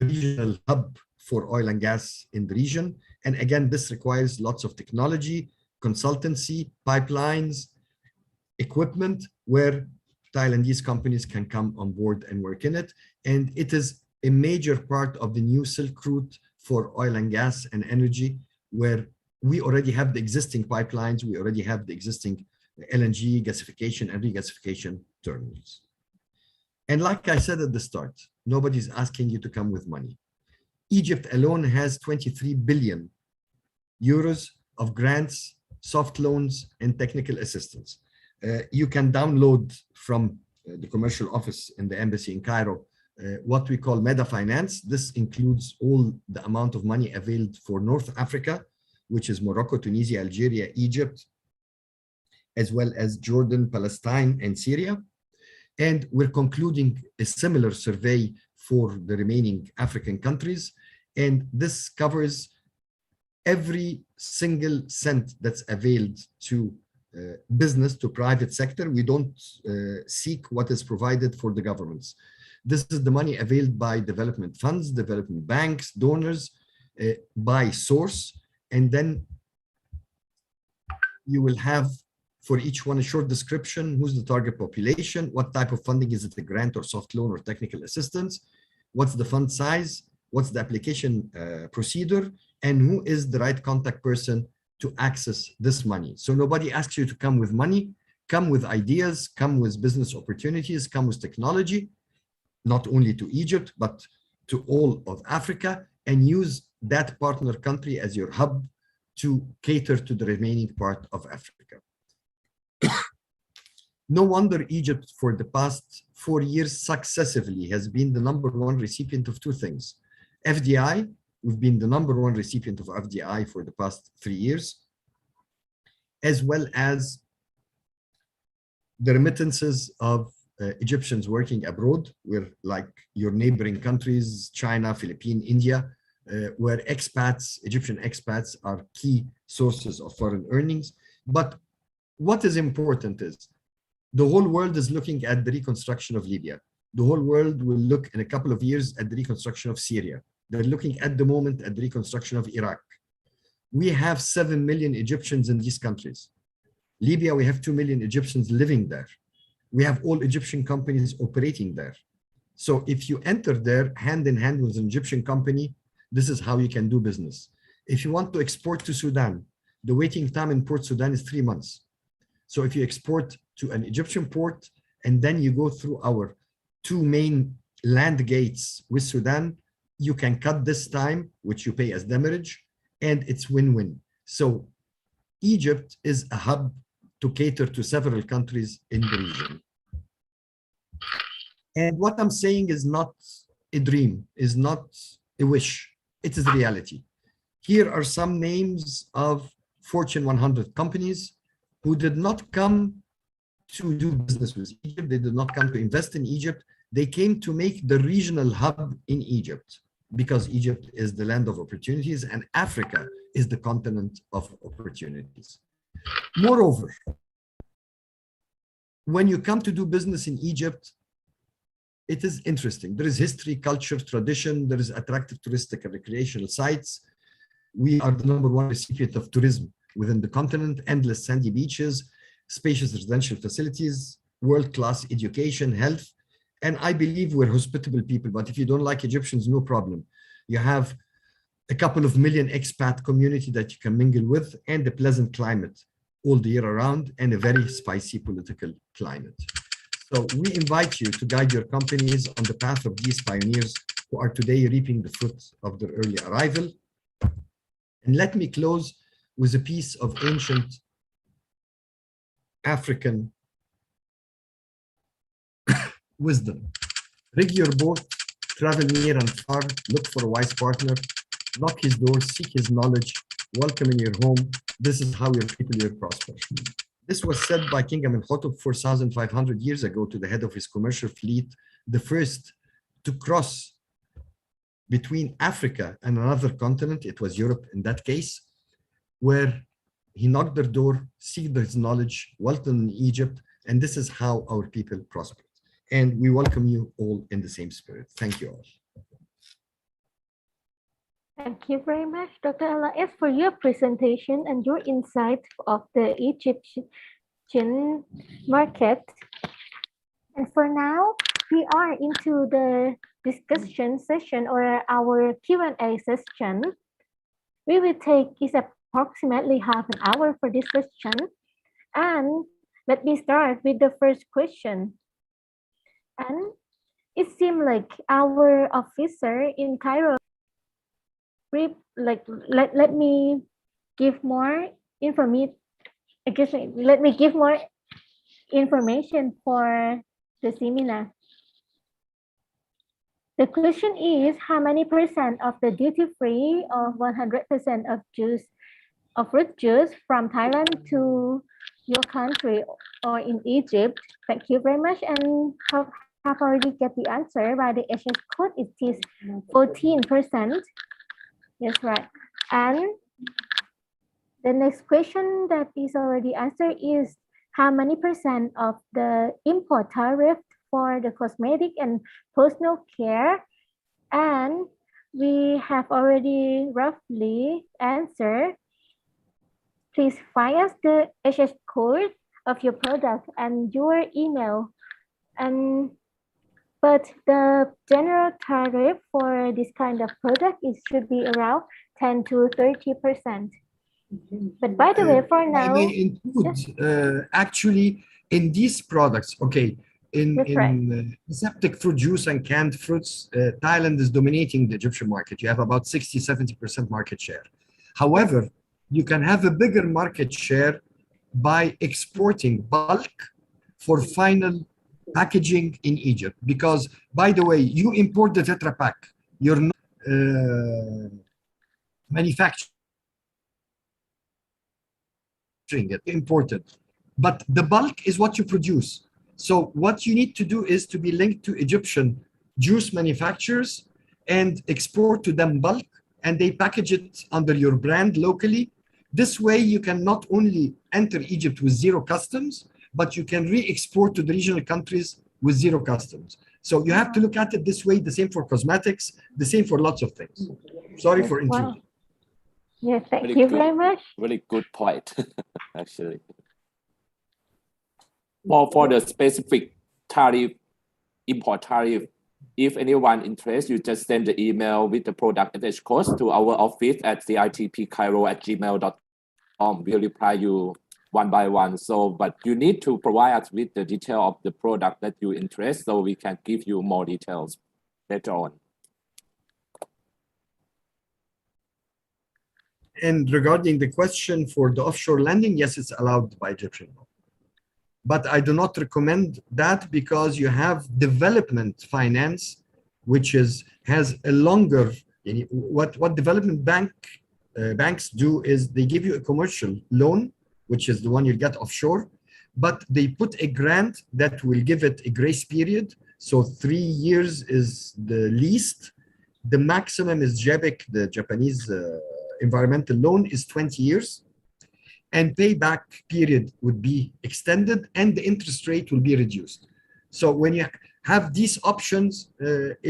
a regional hub for oil and gas in the region. And again, this requires lots of technology, consultancy, pipelines, equipment, where Thailandese companies can come on board and work in it. And it is a major part of the new Silk Route for oil and gas and energy, where we already have the existing pipelines, we already have the existing LNG gasification and regasification terminals. And like I said at the start, nobody's asking you to come with money. Egypt alone has 23 billion euros of grants, soft loans, and technical assistance. You can download from the commercial office in the embassy in Cairo what we call Meta Finance. This includes all the amount of money available for North Africa, which is Morocco, Tunisia, Algeria, Egypt, as well as Jordan, Palestine, and Syria. And we're concluding a similar survey for the remaining African countries. And this covers every single cent that's availed to business, to private sector. We don't seek what is provided for the governments. This is the money availed by development funds, development banks, donors, by source. And then you will have for each one a short description: who's the target population, what type of funding, is it a grant or soft loan or technical assistance, what's the fund size, what's the application procedure, and who is the right contact person to access this money. So nobody asks you to come with money, come with ideas, come with business opportunities, come with technology, not only to Egypt, but to all of Africa, and use that partner country as your hub to cater to the remaining part of Africa. No wonder Egypt for the past 4 years successively has been the #1 recipient of two things. FDI, we've been the #1 recipient of FDI for the past 3 years, as well as the remittances of Egyptians working abroad. We're like your neighboring countries, China, Philippines, India, where expats, Egyptian expats, are key sources of foreign earnings. But what is important is the whole world is looking at the reconstruction of Libya. The whole world will look in a couple of years at the reconstruction of Syria. They're looking at the moment at the reconstruction of Iraq. We have 7 million Egyptians in these countries. Libya, we have 2 million Egyptians living there. We have all Egyptian companies operating there. So if you enter there hand in hand with an Egyptian company, this is how you can do business. If you want to export to Sudan, the waiting time in Port Sudan is 3 months. So if you export to an Egyptian port, and then you go through our 2 main land gates with Sudan, you can cut this time, which you pay as demurrage, and it's win-win. So Egypt is a hub to cater to several countries in the region. And what I'm saying is not a dream, is not a wish, it is reality. Here are some names of Fortune 100 companies who did not come to do business with Egypt. They did not come to invest in Egypt. They came to make the regional hub in Egypt, because Egypt is the land of opportunities and Africa is the continent of opportunities. Moreover, when you come to do business in Egypt, it is interesting. There is history, culture, tradition. There is attractive touristic and recreational sites. We are the #1 recipient of tourism within the continent, endless sandy beaches, spacious residential facilities, world-class education, health. And I believe we're hospitable people, but if you don't like Egyptians, no problem. You have a couple of million expat community that you can mingle with, and a pleasant climate all the year around, and a very spicy political climate. So we invite you to guide your companies on the path of these pioneers who are today reaping the fruits of their early arrival. And let me close with a piece of ancient African wisdom. Rig your boat, travel near and far, look for a wise partner, knock his door, seek his knowledge, welcome in your home. This is how your people will prosper. This was said by King Amenhotep 4,500 years ago to the head of his commercial fleet, the first to cross between Africa and another continent. It was Europe in that case, where he knocked their door, seeked his knowledge, welcomed in Egypt, and this is how our people prospered. And we welcome you all in the same spirit. Thank you all. Thank you very much, Dr. Alaa Ezz, for your presentation and your insight of the Egyptian market. And for now, we are into the discussion session or our Q&A session. We will take approximately half an hour for this session. And let me start with the first question. And it seemed like our officer in Cairo, let me give more information. Let me give more information for the seminar. The question is, how many percent of the duty-free of 100% of fruit juice from Thailand to your country or in Egypt? Thank you very much, and have already get the answer by the HS code. It is 14%. Yes, right. And the next question that is already answered is, how many percent of the import tariff for the cosmetic and personal care? And we have already roughly answered. Please find us the HS code of your product and your email. But the general tariff for this kind of product should be around 10 to 30%. But by the way, for now, I may include actually in these products, okay, in aseptic fruit juice and canned fruits, Thailand is dominating the Egyptian market. You have about 60-70% market share. However, you can have a bigger market share by exporting bulk for final packaging in Egypt. Because, by the way, you import the Tetra Pak, you're not manufacturing it, imported. But the bulk is what you produce. So what you need to do is to be linked to Egyptian juice manufacturers and export to them bulk, and they package it under your brand locally. This way you can not only enter Egypt with zero customs, but you can re-export to the regional countries with zero customs. So you have to look at it this way, the same for cosmetics, the same for lots of things. Sorry for interrupting. Yes, thank you very much. Really good point, actually. Well, for the specific tariff, import tariff, if anyone interested, you just send the email with the product attached cost to our office at citpcairo@gmail.com. We'll reply you one by one. So, but you need to provide us with the detail of the product that you interest, so we can give you more details later on. And regarding the question for the offshore lending, yes, it's allowed by Egyptian law. But I do not recommend that, because you have development finance, which has a longer, what development banks do is they give you a commercial loan, which is the one you get offshore, but they put a grant that will give it a grace period. So 3 years is the least. The maximum is JEBIC, the Japanese environmental loan, is 20 years. And payback period would be extended and the interest rate will be reduced. So when you have these options,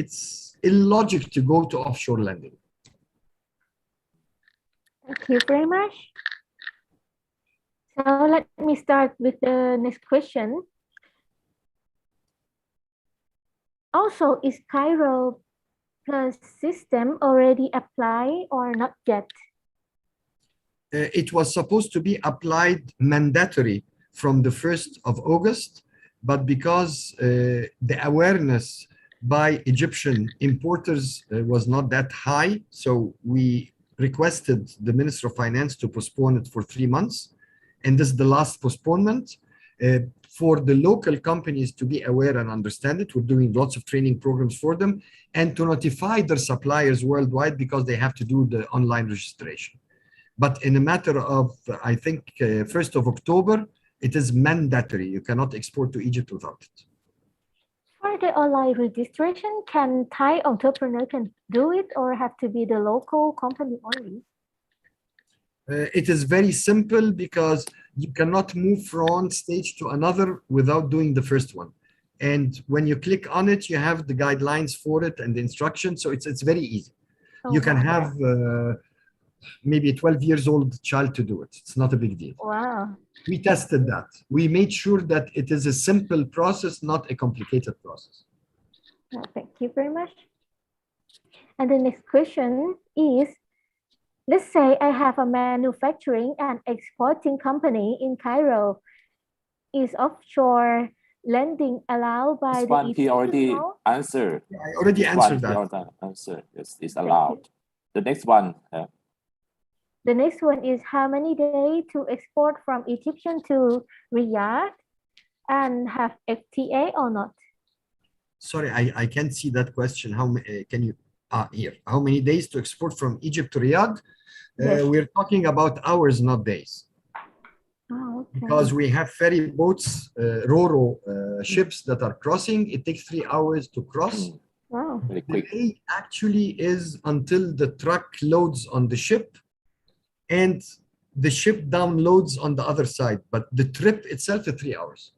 it's illogical to go to offshore lending. Thank you very much. So let me start with the next question. Also, is Cairo Plus system already applied or not yet? It was supposed to be applied mandatory from the 1st of August, but because the awareness by Egyptian importers was not that high, so we requested the Minister of Finance to postpone it for 3 months. And this is the last postponement. For the local companies to be aware and understand it, we're doing lots of training programs for them, and to notify their suppliers worldwide, because they have to do the online registration. But in a matter of, I think, 1st of October, it is mandatory. You cannot export to Egypt without it. For the online registration, can Thai entrepreneur can do it or have to be the local company only? It is very simple because you cannot move from one stage to another without doing the first one. And when you click on it, you have the guidelines for it and the instructions. So it's very easy. Oh, You can wow. have maybe a 12 years old child to do it. It's not a big deal. Wow. We tested that. We made sure that it is a simple process, not a complicated process. Well, thank you very much. And the next question is, let's say I have a manufacturing and exporting company in Cairo. Is offshore lending allowed by This the one he already law? answered. I already This answered one he that. already answered. Yes, it's allowed. The next one. The next one is how many days to export from Egyptian to Riyadh and have FTA or not? Sorry, I can't see that question. How can you? Here. How many days to export from Egypt to Riyadh? Yes. We're talking about hours, not days. Oh, okay. Because we have ferry boats, Ro-Ro ships that are crossing. It takes 3 hours to cross. Wow. Very The quick. day actually is until the truck loads on the ship and the ship downloads on the other side. But the trip itself is 3 hours.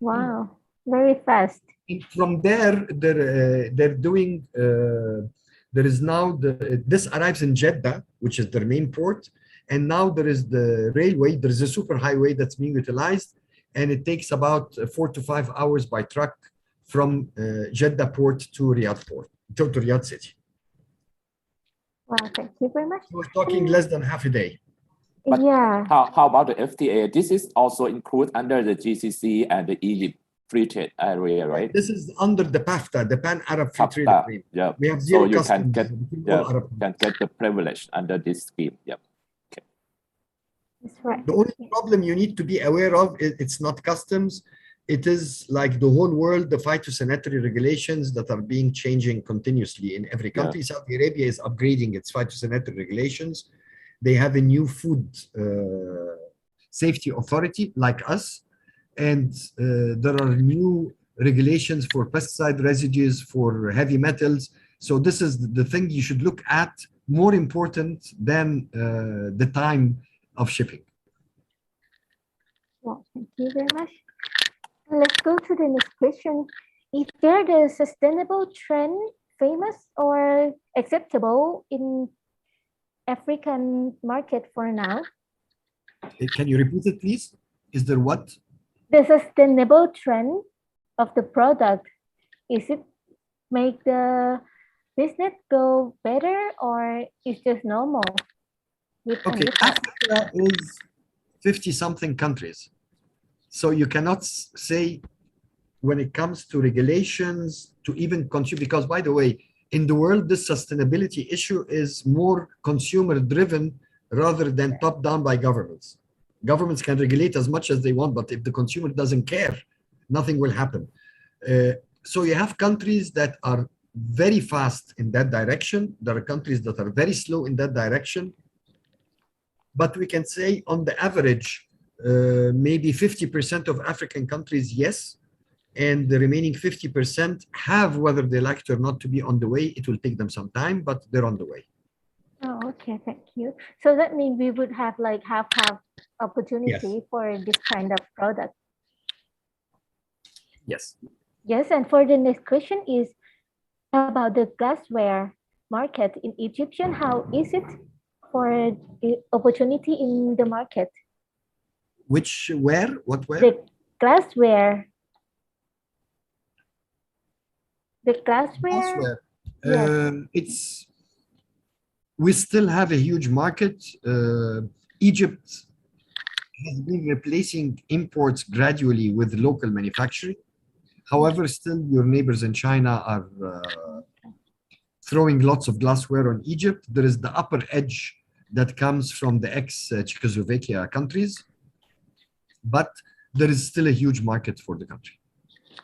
Wow. Very fast. And from there, they're doing, there is now, this arrives in Jeddah, which is their main port. And now there is the railway, there is a super highway that's being utilized. And it takes about 4 to 5 hours by truck from Jeddah port to Riyadh port, to Riyadh city. Wow, thank you very much. So we're talking less than half a day. But Yeah. How about the FTA? This is also included under the GCC and the Egypt Free Trade Area, right? This is under the PAFTA, the Pan-Arab Free Trade PAFTA, Agreement. yeah. We have So zero you can customs get, between yeah, all Arab can get the privilege under this scheme. Yeah. That's right. The only problem you need to be aware of is it's not customs. It is like the whole world, the phytosanitary regulations that are being changing continuously in every country. Saudi Arabia is upgrading its phytosanitary regulations. They have a new food safety authority like us. And there are new regulations for pesticide residues, for heavy metals. So this is the thing you should look at, more important than the time of shipping. Well, thank you very much. Let's go to the next question. Is there the sustainable trend famous or acceptable in African market for now? Can you repeat it, please? Is there what? The sustainable trend of the product, is it make the business go better or it's just normal? Okay, Africa is 50-something countries. So you cannot say when it comes to regulations to even consume, because by the way, in the world, this sustainability issue is more consumer driven rather than top down by governments. Governments can regulate as much as they want, but if the consumer doesn't care, nothing will happen. So you have countries that are very fast in that direction. There are countries that are very slow in that direction. But we can say on the average, maybe 50% of African countries, yes. And the remaining 50% have, whether they like it or not, to be on the way. It will take them some time, but they're on the way. Oh, okay, thank you. So that means we would have like half opportunity Yes. for this kind of product. Yes. Yes, and for the next question is about the glassware market in Egyptian. How is it for the opportunity in the market? Which, where, what, where? The glassware. The glassware. Elsewhere. Yes. We still have a huge market. Egypt has been replacing imports gradually with local manufacturing. However, still your neighbors in China are throwing lots of glassware on Egypt. There is the upper edge that comes from the ex-Czechoslovakia countries, but there is still a huge market for the country.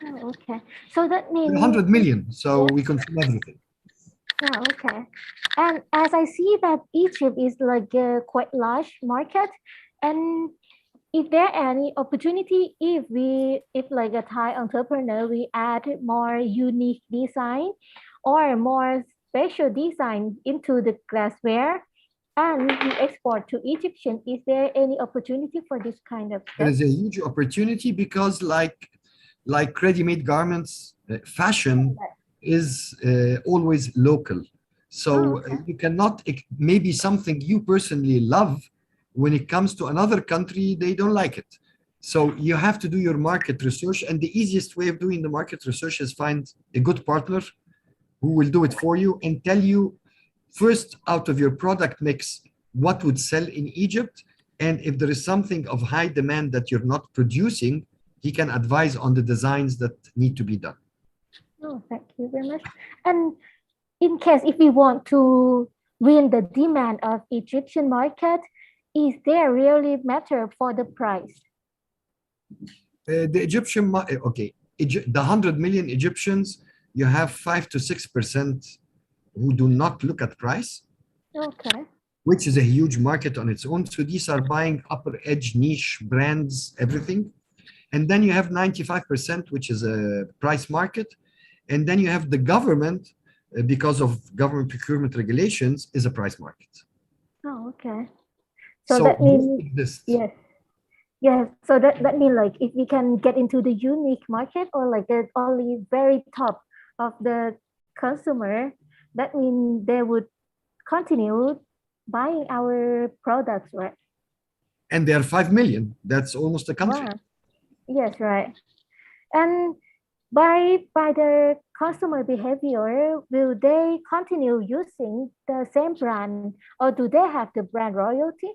Oh, okay. So that means 100 million, so we consume everything. Oh, okay. And as I see that Egypt is like a quite large market, and is there any opportunity if like a Thai entrepreneur, we add more unique design or more special design into the glassware and we export to Egyptian, is there any opportunity for this kind of There stuff? is a huge opportunity because like ready-made garments, fashion is always local. So Oh, okay. you cannot, maybe something you personally love, when it comes to another country, they don't like it. So you have to do your market research, and the easiest way of doing the market research is find a good partner who will do it for you and tell you first out of your product mix what would sell in Egypt, and if there is something of high demand that you're not producing, he can advise on the designs that need to be done. Oh, thank you very much. And in case if we want to win the demand of Egyptian market, is there really matter for the price? The Egyptian, okay, the 100 million Egyptians, you have 5 to 6% who do not look at price. Okay. Which is a huge market on its own. So these are buying upper edge niche brands, everything. And then you have 95%, which is a price market. And then you have the government, because of government procurement regulations, is a price market. Oh, okay. So So that means, both exist. yes. Yes. So that means like if we can get into the unique market or like the only very top of the consumer, that means they would continue buying our products, right? And there are 5 million. That's almost a country. Wow. Yes, right. And by the consumer behavior, will they continue using the same brand or do they have the brand royalty?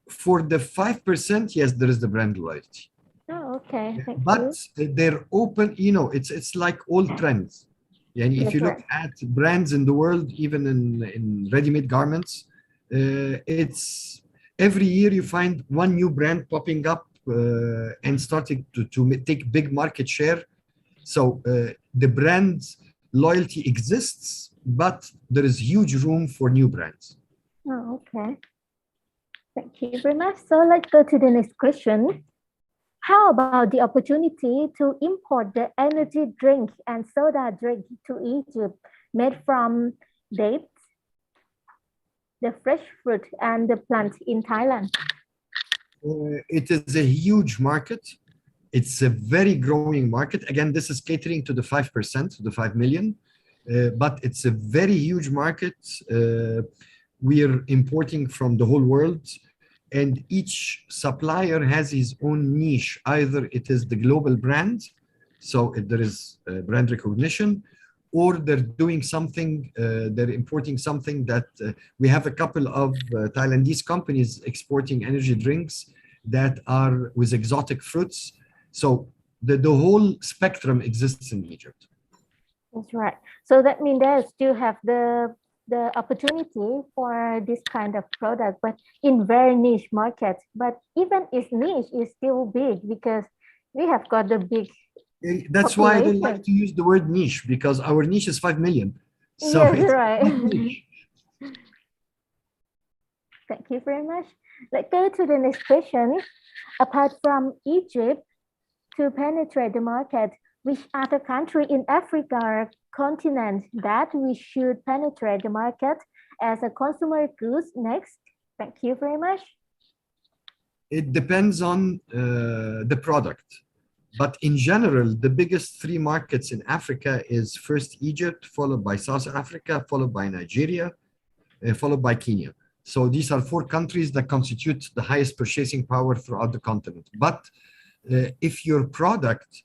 For the 5%, yes, there is the brand loyalty. Oh, okay. Thank But they're open, it's like all trends. And if Yes, you look right. at brands in the world, even in ready-made garments, it's every year you find one new brand popping up and starting to take big market share. So the brand loyalty exists, but there is huge room for new brands. Oh, okay. Thank you very much. So let's go to the next question. How about the opportunity to import the energy drink and soda drink to Egypt made from dates, the fresh fruit, and the plant in Thailand? It is a huge market. It's a very growing market. Again, this is catering to the 5%, the 5 million, but it's a very huge market. We are importing from the whole world, and each supplier has his own niche. Either it is the global brand, so there is brand recognition, or they're doing something, they're importing something that we have a couple of Thailandese companies exporting energy drinks that are with exotic fruits. So the whole spectrum exists in Egypt. That's right. So that means they still have the opportunity for this kind of product, but in very niche markets. But even its niche is still big because we have got the big. That's why I don't like to use the word niche, because our niche is 5 million. So yes, it's right. niche. Thank you very much. Let's go to the next question. Apart from Egypt, to penetrate the market, which other country in Africa or continent that we should penetrate the market as a consumer goods next? Thank you very much. It depends on the product. But in general, the biggest 3 markets in Africa is first Egypt, followed by South Africa, followed by Nigeria, followed by Kenya. So these are 4 countries that constitute the highest purchasing power throughout the continent. But if your product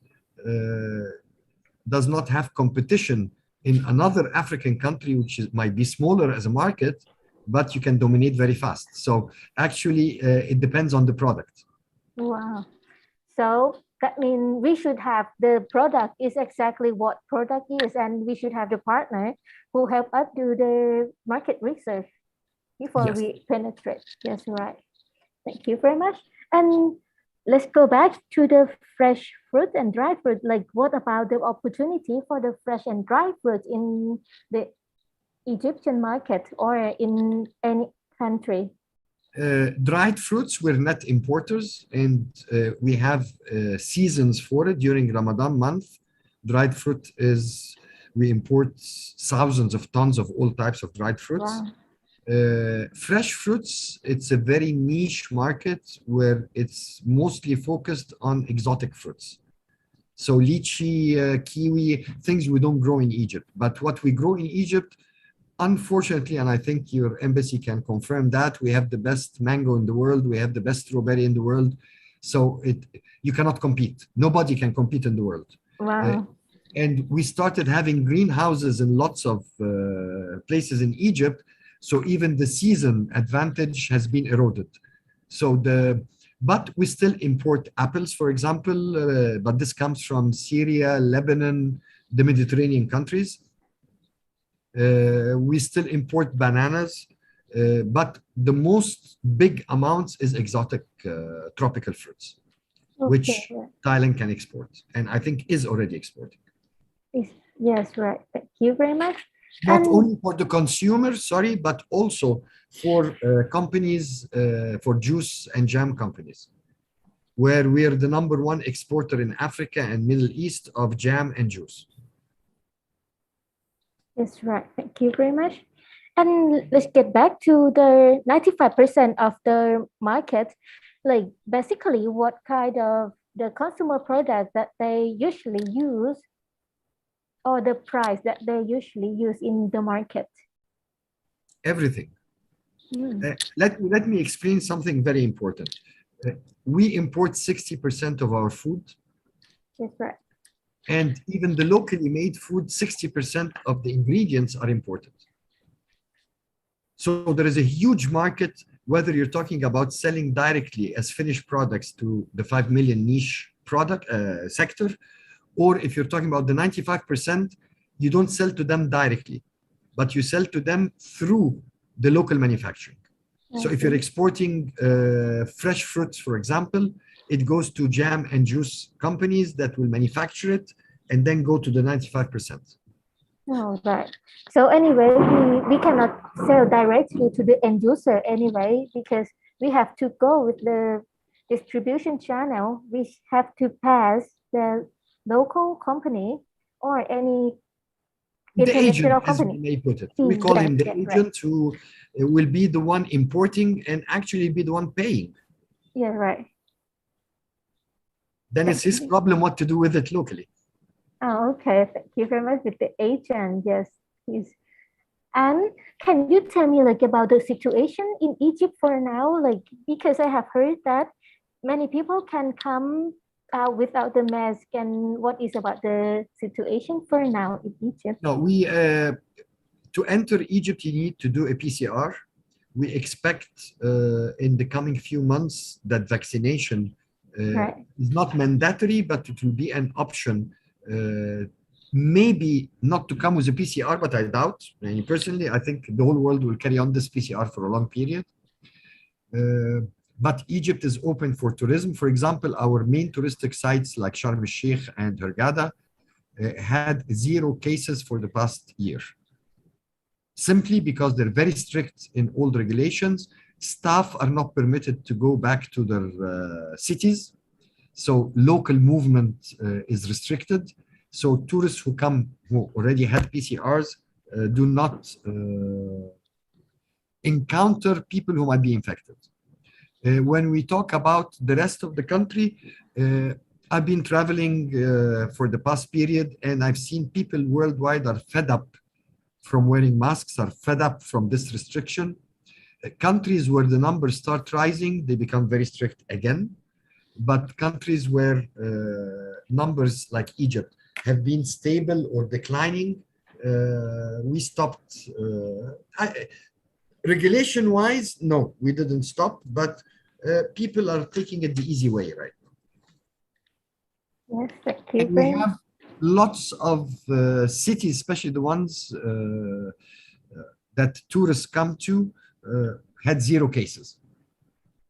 does not have competition in another African country, which might be smaller as a market, but you can dominate very fast. So actually, it depends on the product. Wow. So that means we should have the product is exactly what product is, and we should have the partner who help us do the market research before Yes. we penetrate. Yes, right. Thank you very much. And let's go back to the fresh fruit and dry fruit. Like, what about the opportunity for the fresh and dry fruit in the Egyptian market or in any country? Dried fruits, we're net importers, and we have seasons for it. During Ramadan month, dried fruit is, we import thousands of tons of all types of dried fruits. Wow. Fresh fruits, it's a very niche market where it's mostly focused on exotic fruits. So lychee, kiwi, things we don't grow in Egypt. But what we grow in Egypt, unfortunately, and I think your embassy can confirm that, we have the best mango in the world, we have the best strawberry in the world. So you cannot compete. Nobody can compete in the world. Wow. And we started having greenhouses in lots of places in Egypt. So even the season advantage has been eroded. But we still import apples, for example, but this comes from Syria, Lebanon, the Mediterranean countries. We still import bananas, but the most big amounts is exotic tropical fruits, which Okay. Thailand can export, and I think is already exporting. Yes, right. Thank you very much. Not And- only for the consumer, sorry, but also for companies, for juice and jam companies, where we are the #1 exporter in Africa and Middle East of jam and juice. That's right. Thank you very much. And let's get back to the 95% of the market. Like, basically, what kind of the consumer product that they usually use, or the price that they usually use in the market? Everything. Mm. Let me explain something very important. We import 60% of our food, That's right. and even the locally made food, 60% of the ingredients are imported. So there is a huge market, whether you're talking about selling directly as finished products to the 5 million niche product sector, or if you're talking about the 95%, you don't sell to them directly, but you sell to them through the local manufacturing. So if you're exporting fresh fruits, for example, it goes to jam and juice companies that will manufacture it and then go to the 95%. Oh, right. So anyway, we cannot sell directly to the end user anyway, because we have to go with the distribution channel. We have to pass the local company or any The agent, international as we company. may put it. We call him the Yes, right. agent who will be the one importing and actually be the one paying. Yeah, right. Then it's his problem what to do with it locally. Oh, okay. Thank you very much with the agent. Yes, please. And can you tell me like about the situation in Egypt for now? Like, because I have heard that many people can come without the mask, and what is about the situation for now in Egypt? No, to enter Egypt, you need to do a PCR. We expect in the coming few months that vaccination Right. is not mandatory, but it will be an option. Maybe not to come with a PCR, but I doubt. And personally, I think the whole world will carry on this PCR for a long period. But Egypt is open for tourism. For example, our main touristic sites like Sharm el-Sheikh and Hurghada had 0 cases for the past year. Simply because they're very strict in all the regulations. Staff are not permitted to go back to their cities. So local movement is restricted. So tourists who come, who already had PCRs, do not encounter people who might be infected. When we talk about the rest of the country, I've been traveling for the past period, and I've seen people worldwide are fed up from wearing masks, are fed up from this restriction. Countries where the numbers start rising, they become very strict again. But countries where numbers like Egypt have been stable or declining, we stopped. Regulation-wise, no, we didn't stop, but people are taking it the easy way right now. Yes, thank you. And we have lots of cities, especially the ones that tourists come to, had 0 cases.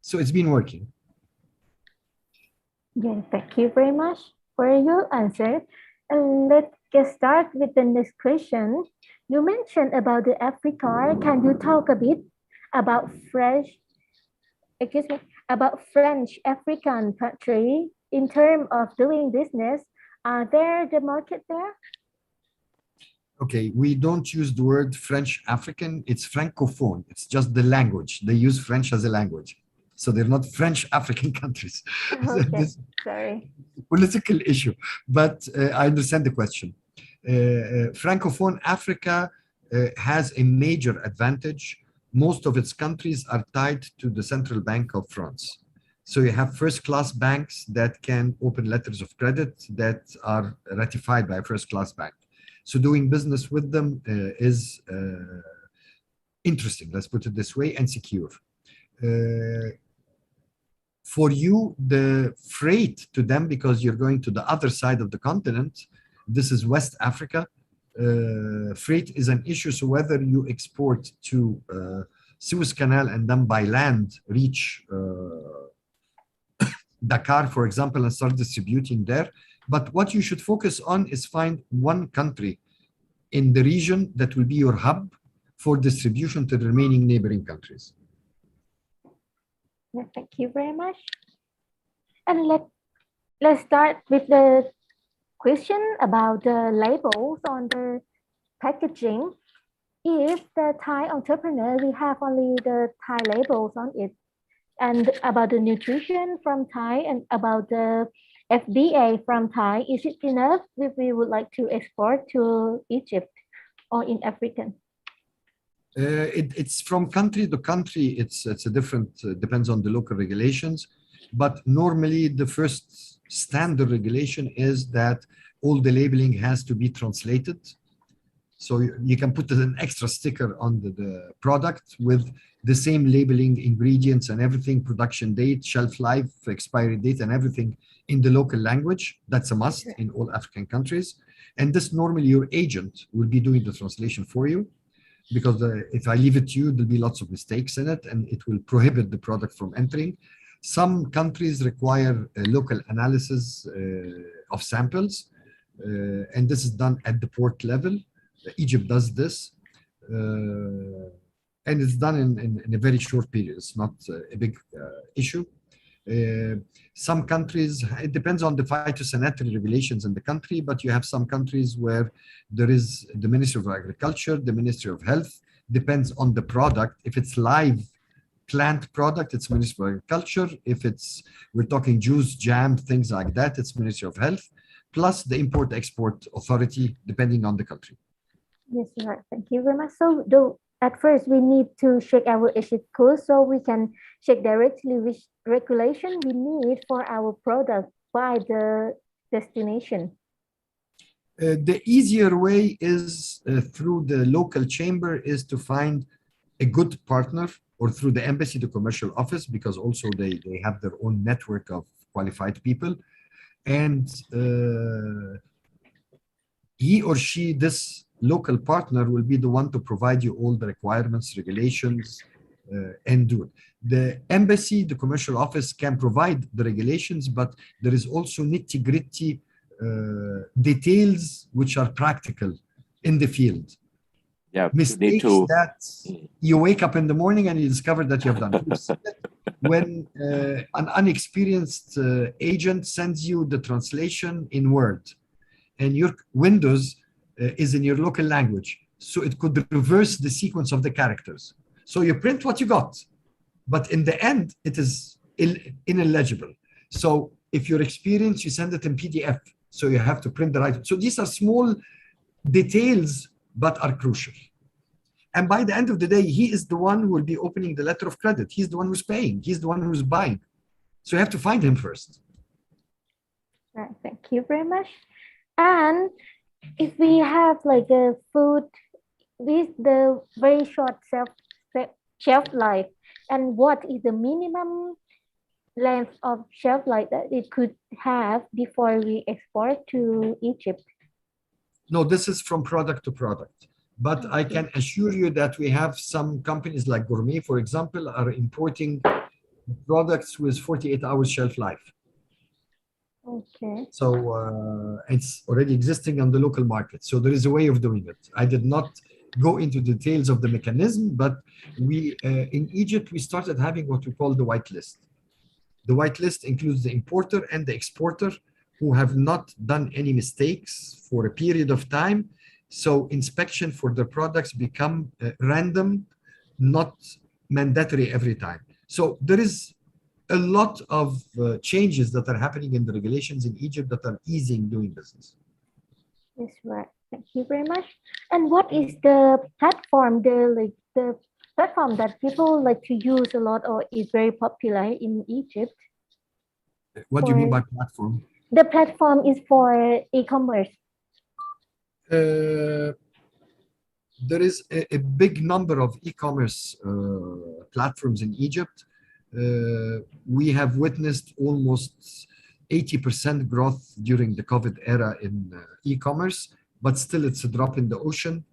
So it's been working. Yes, thank you very much for your answer. And let's get started with the next question. You mentioned about the Africa. Can you talk a bit about about French African country in terms of doing business? Are there the market there? Okay, we don't use the word French African, it's Francophone. It's just the language. They use French as a language. So they're not French African countries. Okay, This sorry. political issue, but I understand the question. Francophone Africa has a major advantage. Most of its countries are tied to the Central Bank of France. So you have first-class banks that can open letters of credit that are ratified by a first-class bank. So doing business with them is interesting, let's put it this way, and secure. For you, the freight to them, because you're going to the other side of the continent, this is West Africa, freight is an issue. So whether you export to Suez Canal and then by land reach Dakar, for example, and start distributing there. But what you should focus on is find one country in the region that will be your hub for distribution to the remaining neighboring countries. Yeah, thank you very much. And let's start with the question about the labels on the packaging. If the Thai entrepreneur will have only the Thai labels on it, and about the nutrition from Thai and about the FDA from Thai, is it enough if we would like to export to Egypt or in Africa? It's from country to country. It's a different, depends on the local regulations. But normally the first standard regulation is that all the labeling has to be translated. So you can put an extra sticker on the product with the same labeling, ingredients and everything, production date, shelf life, expiry date and everything in the local language. That's a must in all African countries. And this normally your agent will be doing the translation for you, because if I leave it to you, there'll be lots of mistakes in it and it will prohibit the product from entering. Some countries require a local analysis of samples, and this is done at the port level. Egypt does this, and it's done in a very short period. It's not a big issue. Some countries, it depends on the phytosanitary regulations in the country, but you have some countries where there is the Ministry of Agriculture, the Ministry of Health, depends on the product. If it's live plant product, it's Ministry of Agriculture. If we're talking juice, jam, things like that, it's Ministry of Health, plus the Import-Export Authority, depending on the country. Yes, right. Thank you very much. So at first we need to check our exit code so we can check directly which regulation we need for our product by the destination. The easier way is through the local chamber is to find a good partner, or through the embassy, the commercial office, because also they have their own network of qualified people. And he or she, this local partner, will be the one to provide you all the requirements, regulations, and do it. The embassy, the commercial office can provide the regulations, but there is also nitty-gritty details which are practical in the field. Yeah, Mistakes that you wake up in the morning and you discover that you have done. When an unexperienced agent sends you the translation in Word, and your Windows is in your local language, so it could reverse the sequence of the characters. So you print what you got, but in the end, it is illegible. So if you're experienced, you send it in PDF, so you have to print the right. So these are small details, but are crucial. And by the end of the day, he is the one who will be opening the letter of credit. He's the one who's paying. He's the one who's buying. So you have to find him first. Right, thank you very much. And if we have like a food with the very short shelf life, and what is the minimum length of shelf life that it could have before we export to Egypt? No, this is from product to product. But I can assure you that we have some companies like Gourmet, for example, are importing products with 48 hours shelf life. Okay. So it's already existing on the local market. So there is a way of doing it. I did not go into details of the mechanism, but we in Egypt, we started having what we call the white list. The white list includes the importer and the exporter who have not done any mistakes for a period of time. So inspection for the products become random, not mandatory every time. So there is a lot of changes that are happening in the regulations in Egypt that are easing doing business. That's right. Thank you very much. And what is the platform, the platform that people like to use a lot or is very popular in Egypt? What do you mean by platform? The platform is for e-commerce. There is a big number of e-commerce platforms in Egypt. We have witnessed almost 80% growth during the COVID era in e-commerce, but still it's a drop in the ocean,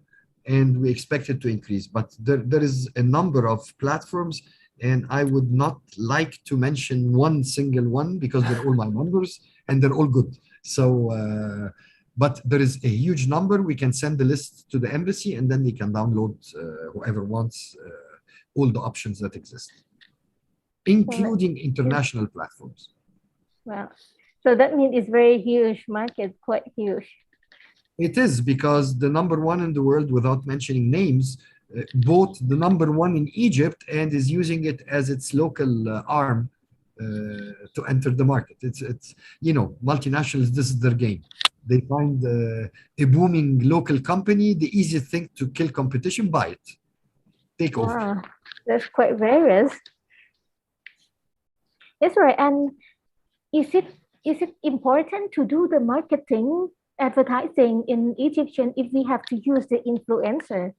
and we expect it to increase. But there is a number of platforms, and I would not like to mention one single one because they're all my members and they're all good. So, but there is a huge number. We can send the list to the embassy, and then they can download whoever wants all the options that exist, including international platforms. Wow. So that means it's very huge market, quite huge. It is, because the number one in the world, without mentioning names, bought the number one in Egypt and is using it as its local arm to enter the market. It's you know, multinationals, this is their game. They find a booming local company, the easiest thing to kill competition, buy it, take over. Wow, that's quite various. That's right. And is it important to do the marketing, advertising in Egyptian if we have to use the influencer?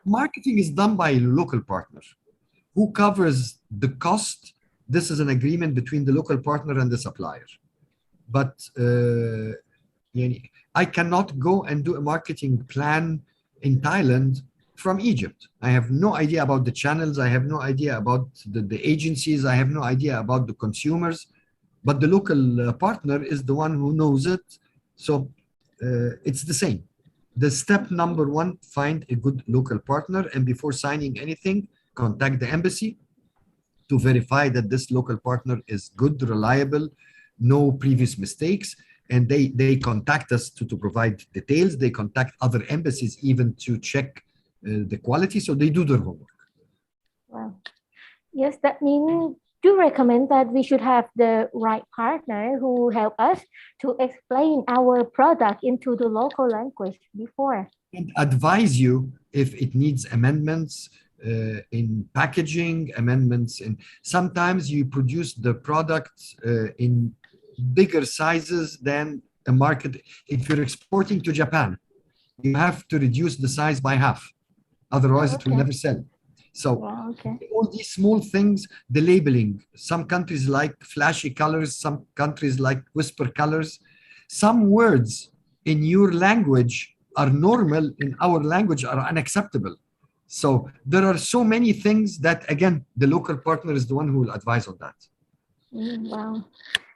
Marketing is done by a local partner who covers the cost. This is an agreement between the local partner and the supplier. But I cannot go and do a marketing plan in Thailand from Egypt. I have no idea about the channels. I have no idea about the agencies. I have no idea about the consumers. But the local partner is the one who knows it. So it's the same. The step number one, find a good local partner. And before signing anything, contact the embassy to verify that this local partner is good, reliable, no previous mistakes. And they contact us to provide details. They contact other embassies even to check the quality. So they do their homework. Wow. Yes, that means do recommend that we should have the right partner who help us to explain our product into the local language before. And advise you if it needs amendments in packaging, amendments in. Sometimes you produce the product in bigger sizes than a market. If you're exporting to Japan, you have to reduce the size by half. Otherwise, it will never sell. So all these small things, the labeling, some countries like flashy colors, some countries like whisper colors. Some words in your language are normal, in our language are unacceptable. So there are so many things that, again, the local partner is the one who will advise on that. Wow.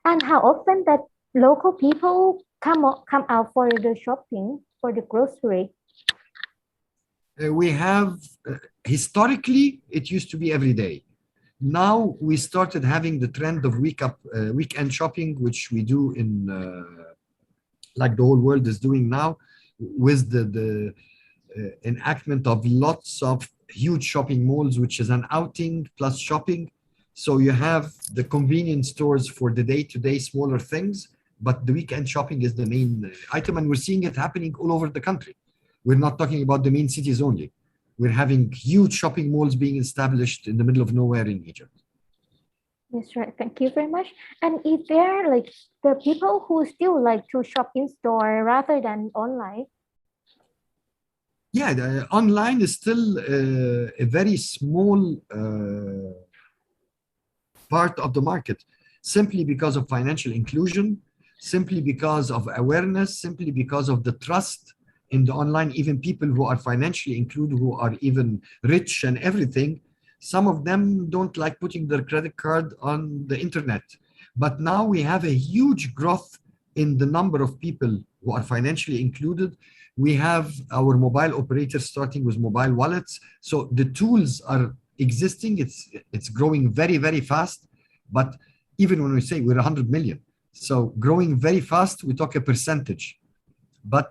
And how often that local people come out for the shopping, for the grocery? We have, historically, it used to be every day. Now we started having the trend of weekend shopping, which we do in, like the whole world is doing now, with the enactment of lots of huge shopping malls, which is an outing plus shopping. So you have the convenience stores for the day-to-day smaller things, but the weekend shopping is the main item, and we're seeing it happening all over the country. We're not talking about the main cities only. We're having huge shopping malls being established in the middle of nowhere in Egypt. That's right. Thank you very much. And if there are like the people who still like to shop in store rather than online? Yeah, the online is still a very small part of the market, simply because of financial inclusion, simply because of awareness, simply because of the trust in the online. Even people who are financially included, who are even rich and everything, some of them don't like putting their credit card on the internet. But now we have a huge growth in the number of people who are financially included. We have our mobile operators starting with mobile wallets. So the tools are existing. It's growing very, very fast. But even when we say we're 100 million, so growing very fast, we talk a percentage. But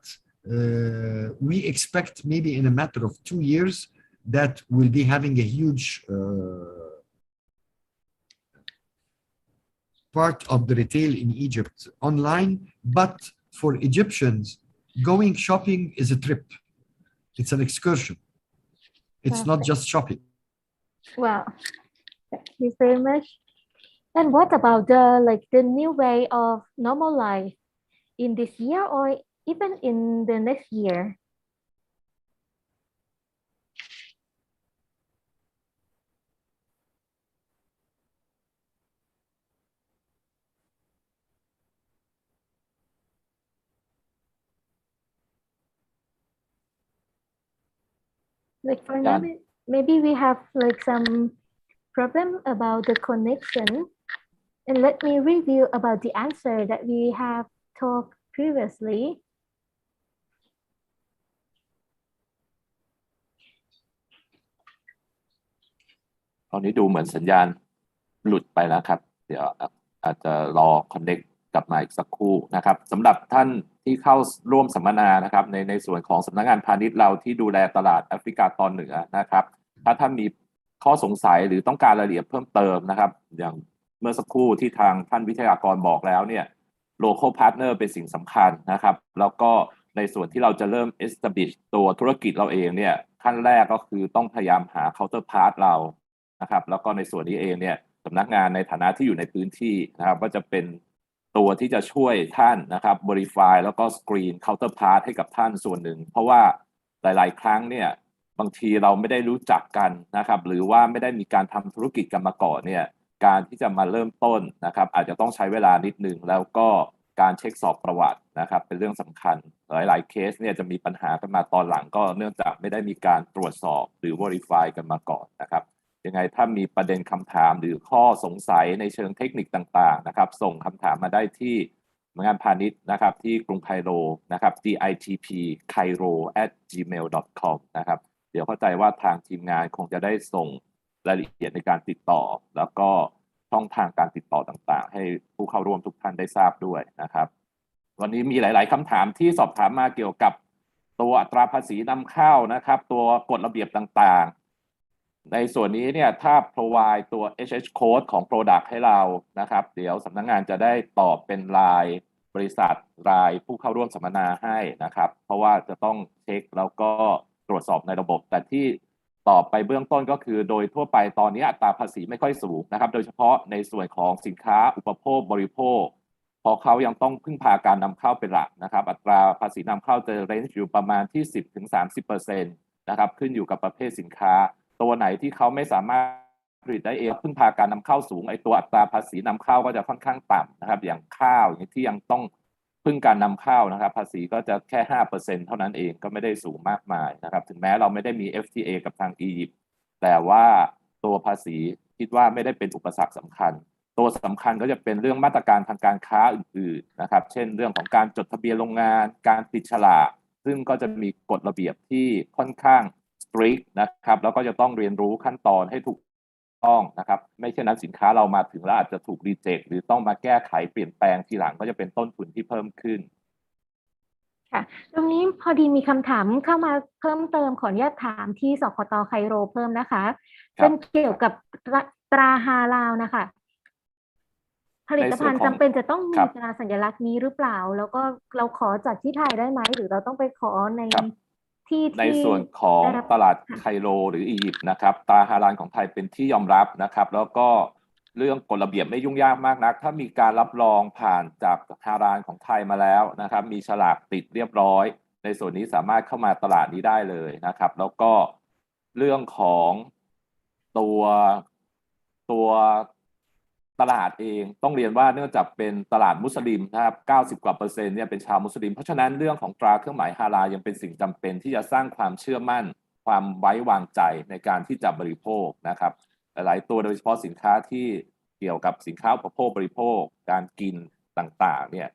we expect maybe in a matter of 2 years that we'll be having a huge part of the retail in Egypt online. But for Egyptians, going shopping is a trip. It's an excursion. It's not just shopping. Wow, thank you very much. And what about the new way of normal life in this year or even in the next year? Like for now, maybe we have like some problem about the connection. And let me review about the answer that we have talked previously. ตอนนี้ดูเหมือนสัญญาณหลุดไปแล้วครับเดี๋ยวอาจจะรอ connect กลับมาอีกสักครู่นะครับสำหรับท่านที่เข้าร่วมสัมมนานะครับในส่วนของสำนักงานพาณิชย์เราที่ดูแลตลาดแอฟริกาตอนเหนือนะครับถ้าท่านมีข้อสงสัยหรือต้องการรายละเอียดเพิ่มเติมนะครับอย่างเมื่อสักครู่ที่ทางท่านวิทยากรบอกแล้วเนี่ย local partner เป็นสิ่งสำคัญนะครับแล้วก็ในส่วนที่เราจะเริ่ม establish ตัวธุรกิจเราเองเนี่ยขั้นแรกก็คือต้องพยายามหา counterpart เรานะครับแล้วก็ในส่วนนี้เองเนี่ยสำนักงานในฐานะที่อยู่ในพื้นที่นะครับก็จะเป็นตัวที่จะช่วยท่านนะครับ verify แล้วก็ screen counterpart ให้กับท่านส่วนหนึ่งเพราะว่าหลายๆครั้งเนี่ยบางทีเราไม่ได้รู้จักกันนะครับหรือว่าไม่ได้มีการทำธุรกิจกันมาก่อนเนี่ยการที่จะมาเริ่มต้นนะครับอาจจะต้องใช้เวลานิดนึงแล้วก็การเช็คสอบประวัตินะครับเป็นเรื่องสำคัญหลายๆเคสเนี่ยจะมีปัญหากันมาตอนหลังก็เนื่องจากไม่ได้มีการตรวจสอบหรือ verify กันมาก่อนนะครับยังไงถ้ามีประเด็นคำถามหรือข้อสงสัยในเชิงเทคนิคต่างๆนะครับส่งคำถามมาได้ที่สำนักงานพาณิชย์นะครับที่กรุงไคโรนะครับ ditpcairo@gmail.com นะครับเดี๋ยวเข้าใจว่าทางทีมงานคงจะได้ส่งรายละเอียดในการติดต่อแล้วก็ช่องทางการติดต่อต่างๆให้ผู้เข้าร่วมทุกท่านได้ทราบด้วยนะครับวันนี้มีหลายๆคำถามที่สอบถามมาเกี่ยวกับตัวอัตราภาษีนำเข้านะครับตัวกฎระเบียบต่างๆในส่วนนี้เนี่ยถ้า provide ตัว HH code ของ product ให้เรานะครับเดี๋ยวสำนักงานจะได้ตอบเป็นรายบริษัทรายผู้เข้าร่วมสัมมนาให้นะครับเพราะว่าจะต้องเช็คแล้วก็ตรวจสอบในระบบแต่ที่ตอบไปเบื้องต้นก็คือโดยทั่วไปตอนนี้อัตราภาษีไม่ค่อยสูงนะครับโดยเฉพาะในส่วนของสินค้าอุปโภคบริโภคพอเขายังต้องพึ่งพาการนำเข้าเป็นหลักนะครับอัตราภาษีนำเข้าจะเรนจ์อยู่ประมาณที่ 10-30% นะครับขึ้นอยู่กับประเภทสินค้าตัวไหนที่เขาไม่สามารถผลิตได้เองพึ่งพาการนำเข้าสูงไอ้ตัวอัตราภาษีนำเข้าก็จะค่อนข้างต่ำนะครับอย่างข้าวอย่างที่ยังต้องพึ่งการนำเข้านะครับภาษีก็จะแค่ 5% เท่านั้นเองก็ไม่ได้สูงมากมายนะครับถึงแม้เราไม่ได้มี FTA กับทางอียิปต์แต่ว่าตัวภาษีคิดว่าไม่ได้เป็นอุปสรรคสำคัญตัวสำคัญก็จะเป็นเรื่องมาตรการทางการค้าอื่นๆนะครับเช่นเรื่องของการจดทะเบียนโรงงานการติดฉลากซึ่งก็จะมีกฎระเบียบที่ค่อนข้างstrict นะครับแล้วก็จะต้องเรียนรู้ขั้นตอนให้ถูกต้องนะครับไม่เช่นนั้นสินค้าเรามาถึงแล้วอาจจะถูกรีเจ็คหรือต้องมาแก้ไขเปลี่ยนแปลงทีหลังก็จะเป็นต้นทุนที่เพิ่มขึ้นค่ะตรงนี้พอดีมีคำถามเข้ามาเพิ่มเติมขออนุญาตถามที่สพต.ไคโรเพิ่มนะคะเป็นเกี่ยวกับตราฮาลาลนะคะผลิตภัณฑ์จำเป็นจะต้องมีตราสัญลักษณ์นี้หรือเปล่าแล้วก็เราขอจากที่ไทยได้ไหมหรือเราต้องไปขอในส่วนของตลาดไคโรหรืออียิปต์นะครับตราฮาลาลของไทยเป็นที่ยอมรับนะครับแล้วก็เรื่องกฎระเบียบไม่ยุ่งยากมากนักถ้ามีการรับรองผ่านจากฮาลาลของไทยมาแล้วนะครับมีฉลากติดเรียบร้อยในส่วนนี้สามารถเข้ามาตลาดนี้ได้เลยนะครับแล้วก็เรื่องของตัวตลาดเองต้องเรียนว่าเนื่องจากเป็นตลาดมุสลิมนะครับ90%กว่าเนี่ยเป็นชาวมุสลิมเพราะฉะนั้นเรื่องของตราเครื่องหมายฮาลาลยังเป็นสิ่งจำเป็นที่จะสร้างความเชื่อมั่นความไว้วางใจในการที่จะบริโภคนะครับหลายตัวโดยเฉพาะสินค้าที่ เกี่ยวกับสินค้าอุปโภคบริโภคการกินต่างๆเนี่ย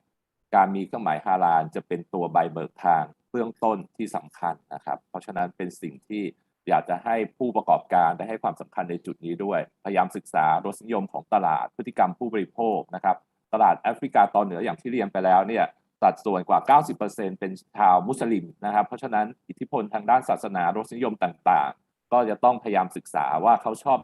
การมีเครื่องหมายฮาลาลจะเป็นตัวใบเบิกทางเบื้องต้นที่สำคัญนะครับเพราะฉะนั้นเป็นสิ่งที่อยากจะให้ผู้ประกอบการได้ให้ความสำคัญในจุดนี้ด้วยพยายามศึกษารสนิยมของตลาดพฤติกรรมผู้บริโภคนะครับตลาดแอฟริกาตอนเหนืออย่างที่เรียนไปแล้วเนี่ยสัดส่วนกว่า 90% เป็นชาวมุสลิมนะครับเพราะฉะนั้นอิทธิพลทางด้านศาสนารสนิยมต่างๆก็จะต้องพยายามศึกษาว่าเขาชอบ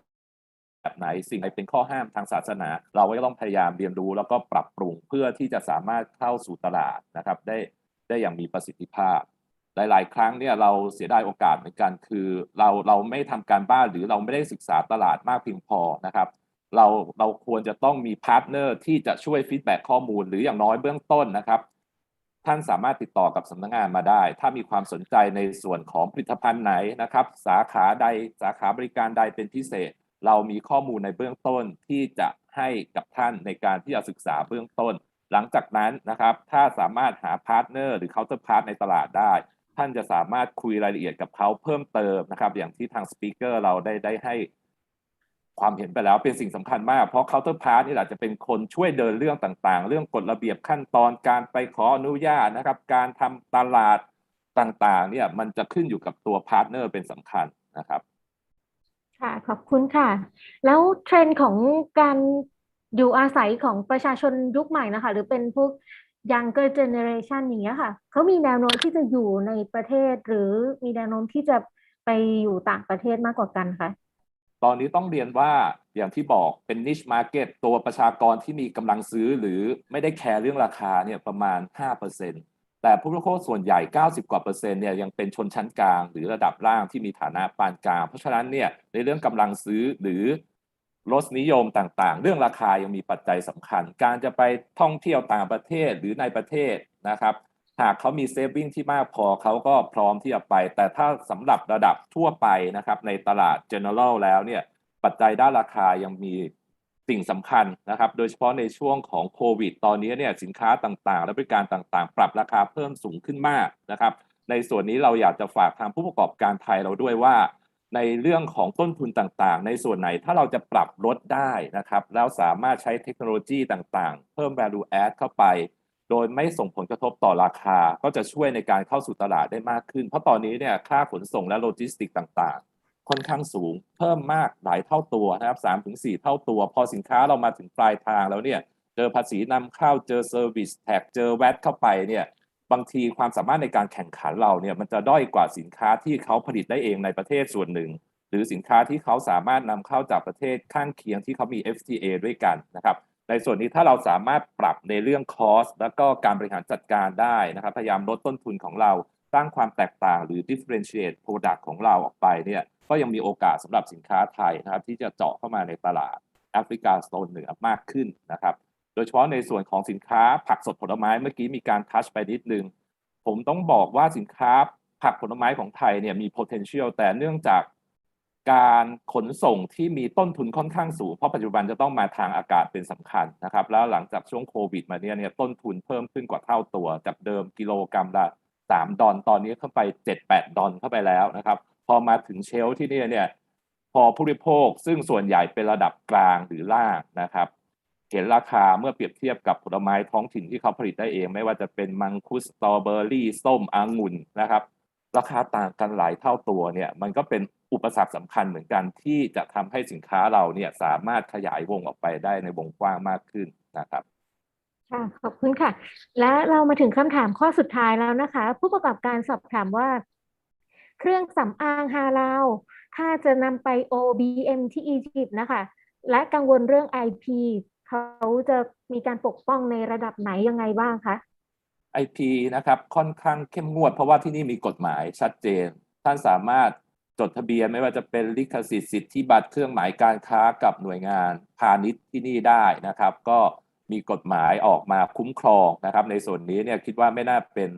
แบบไหนสิ่งไหนเป็นข้อห้ามทางศาสนาเราก็ต้องพยายามเรียนรู้แล้วก็ปรับปรุงเพื่อที่จะสามารถเข้าสู่ตลาดนะครับได้อย่างมีประสิทธิภาพหลายๆครั้งเนี่ยเราเสียดายโอกาสเหมือนกันคือเราไม่ทำการบ้านหรือเราไม่ได้ศึกษาตลาดมากเพียงพอนะครับเราควรจะต้องมีพาร์ทเนอร์ที่จะช่วยฟีดแบ็กข้อมูลหรืออย่างน้อยเบื้องต้นนะครับท่านสามารถติดต่อกับสำนักงานมาได้ถ้ามีความสนใจในส่วนของผลิตภัณฑ์ไหนนะครับสาขาใดสาขาบริการใดเป็นพิเศษเรามีข้อมูลในเบื้องต้นที่จะให้กับท่านในการที่จะศึกษาเบื้องต้นหลังจากนั้นนะครับถ้าสามารถหาพาร์ทเนอร์หรือเคาน์เตอร์พาร์ทในตลาดได้ท่านจะสามารถคุยรายละเอียดกับเขาเพิ่มเติมนะครับอย่างที่ทางสปีกเกอร์เราได้ให้ความเห็นไปแล้วเป็นสิ่งสำคัญมากเพราะเคาน์เตอร์พาร์ทนี่แหละจะเป็นคนช่วยเดินเรื่องต่างๆเรื่องกฎระเบียบขั้นตอนการไปขออนุญาตนะครับการทำตลาดต่างๆเนี่ยมันจะขึ้นอยู่กับตัวพาร์ทเนอร์เป็นสำคัญนะครับค่ะขอบคุณค่ะ แล้วเทรนด์ของการอยู่อาศัยของประชาชนยุคใหม่นะคะหรือเป็นพวก younger generation อย่างเงี้ยค่ะเขามีแนวโน้มที่จะอยู่ในประเทศหรือมีแนวโน้มที่จะไปอยู่ต่างประเทศมากกว่ากันคะตอนนี้ต้องเรียนว่าอย่างที่บอกเป็น niche market ตัวประชากรที่มีกำลังซื้อหรือไม่ได้แคร์เรื่องราคาเนี่ยประมาณ 5%แต่ผู้บริโภคส่วนใหญ่90กว่าเปอร์เซ็นต์เนี่ยยังเป็นชนชั้นกลางหรือระดับล่างที่มีฐานะปานกลางเพราะฉะนั้นเนี่ยในเรื่องกำลังซื้อหรือรสนิยมต่างๆเรื่องราคายังมีปัจจัยสำคัญการจะไปท่องเที่ยวต่างประเทศหรือในประเทศนะครับหากเขามีเซฟวิ่งที่มากพอเขาก็พร้อมที่จะไปแต่ถ้าสำหรับระดับทั่วไปนะครับในตลาด general แล้วเนี่ยปัจจัยด้านราคายังมีสิ่งสำคัญนะครับโดยเฉพาะในช่วงของโควิดตอนนี้เนี่ยสินค้าต่างๆและบริการต่างๆปรับราคาเพิ่มสูงขึ้นมากนะครับในส่วนนี้เราอยากจะฝากทางผู้ประกอบการไทยเราด้วยว่าในเรื่องของต้นทุนต่างๆในส่วนไหนถ้าเราจะปรับลดได้นะครับแล้วสามารถใช้เทคโนโลยีต่างๆเพิ่ม value add เข้าไปโดยไม่ส่งผลกระทบต่อราคาก็จะช่วยในการเข้าสู่ตลาดได้มากขึ้นเพราะตอนนี้เนี่ยค่าขนส่งและโลจิสติกต่างๆค่อนข้างสูงเพิ่มมากหลายเท่าตัวนะครับ 3-4 เท่าตัวพอสินค้าเรามาถึงปลายทางแล้วเนี่ยเจอภาษีนำเข้าเจอเซอร์วิสแท็กเจอแวตเข้าไปเนี่ยบางทีความสามารถในการแข่งขันเราเนี่ยมันจะด้อยกว่าสินค้าที่เขาผลิตได้เองในประเทศส่วนหนึ่งหรือสินค้าที่เขาสามารถนำเข้าจากประเทศข้างเคียงที่เขามี FTA ด้วยกันนะครับในส่วนนี้ถ้าเราสามารถปรับในเรื่องคอสแล้วก็การบริหารจัดการได้นะครับพยายามลดต้นทุนของเราสร้างความแตกต่างหรือ differentiate product ของเราออกไปเนี่ยก็ยังมีโอกาสสำหรับสินค้าไทยนะครับที่จะเจาะเข้ามาในตลาดแอฟริกาโซนเหนือมากขึ้นนะครับโดยเฉพาะในส่วนของสินค้าผักสดผลไม้เมื่อกี้มีการทัชไปนิดนึงผมต้องบอกว่าสินค้าผักผลไม้ของไทยเนี่ยมี potential แต่เนื่องจากการขนส่งที่มีต้นทุนค่อนข้างสูงเพราะปัจจุบันจะต้องมาทางอากาศเป็นสำคัญนะครับแล้วหลังจากช่วงโควิดมาเนี่ยต้นทุนเพิ่มขึ้นกว่าเท่าตัวจากเดิมกิโลกรัมละ$3ตอนนี้เข้าไป$7-8เข้าไปแล้วนะครับพอมาถึงเชลฟ์ที่นี่เนี่ยพอผู้บริโภคซึ่งส่วนใหญ่เป็นระดับกลางหรือล่างนะครับเห็นราคาเมื่อเปรียบเทียบกับผลไม้ท้องถิ่นที่เขาผลิตได้เองไม่ว่าจะเป็นมังคุดสตรอเบอรี่ส้มองุ่นนะครับราคาต่างกันหลายเท่าตัวเนี่ยมันก็เป็นอุปสรรคสำคัญเหมือนกันที่จะทำให้สินค้าเราเนี่ยสามารถขยายวงออกไปได้ในวงกว้างมากขึ้นนะครับค่ะขอบคุณค่ะ และเรามาถึงคำถามข้อสุดท้ายแล้วนะคะ ผู้ประกอบการสอบถามว่า เครื่องสำอางฮาลาลถ้าจะนำไป OBM ที่อียิปต์นะคะ และกังวลเรื่อง IP เขาจะมีการปกป้องในระดับไหนยังไงบ้างคะ IP นะครับค่อนข้างเข้มงวดเพราะว่าที่นี่มีกฎหมายชัดเจนท่านสามารถจดทะเบียนไม่ว่าจะเป็นลิขสิทธิ์สิทธิบัตรเครื่องหมายการค้ากับหน่วยงานพาณิชย์ที่นี่ได้นะครับก็มีกฎหมายออกมาคุ้มครองนะครับในส่วนนี้เนี่ยคิดว่าไม่น่าเป็น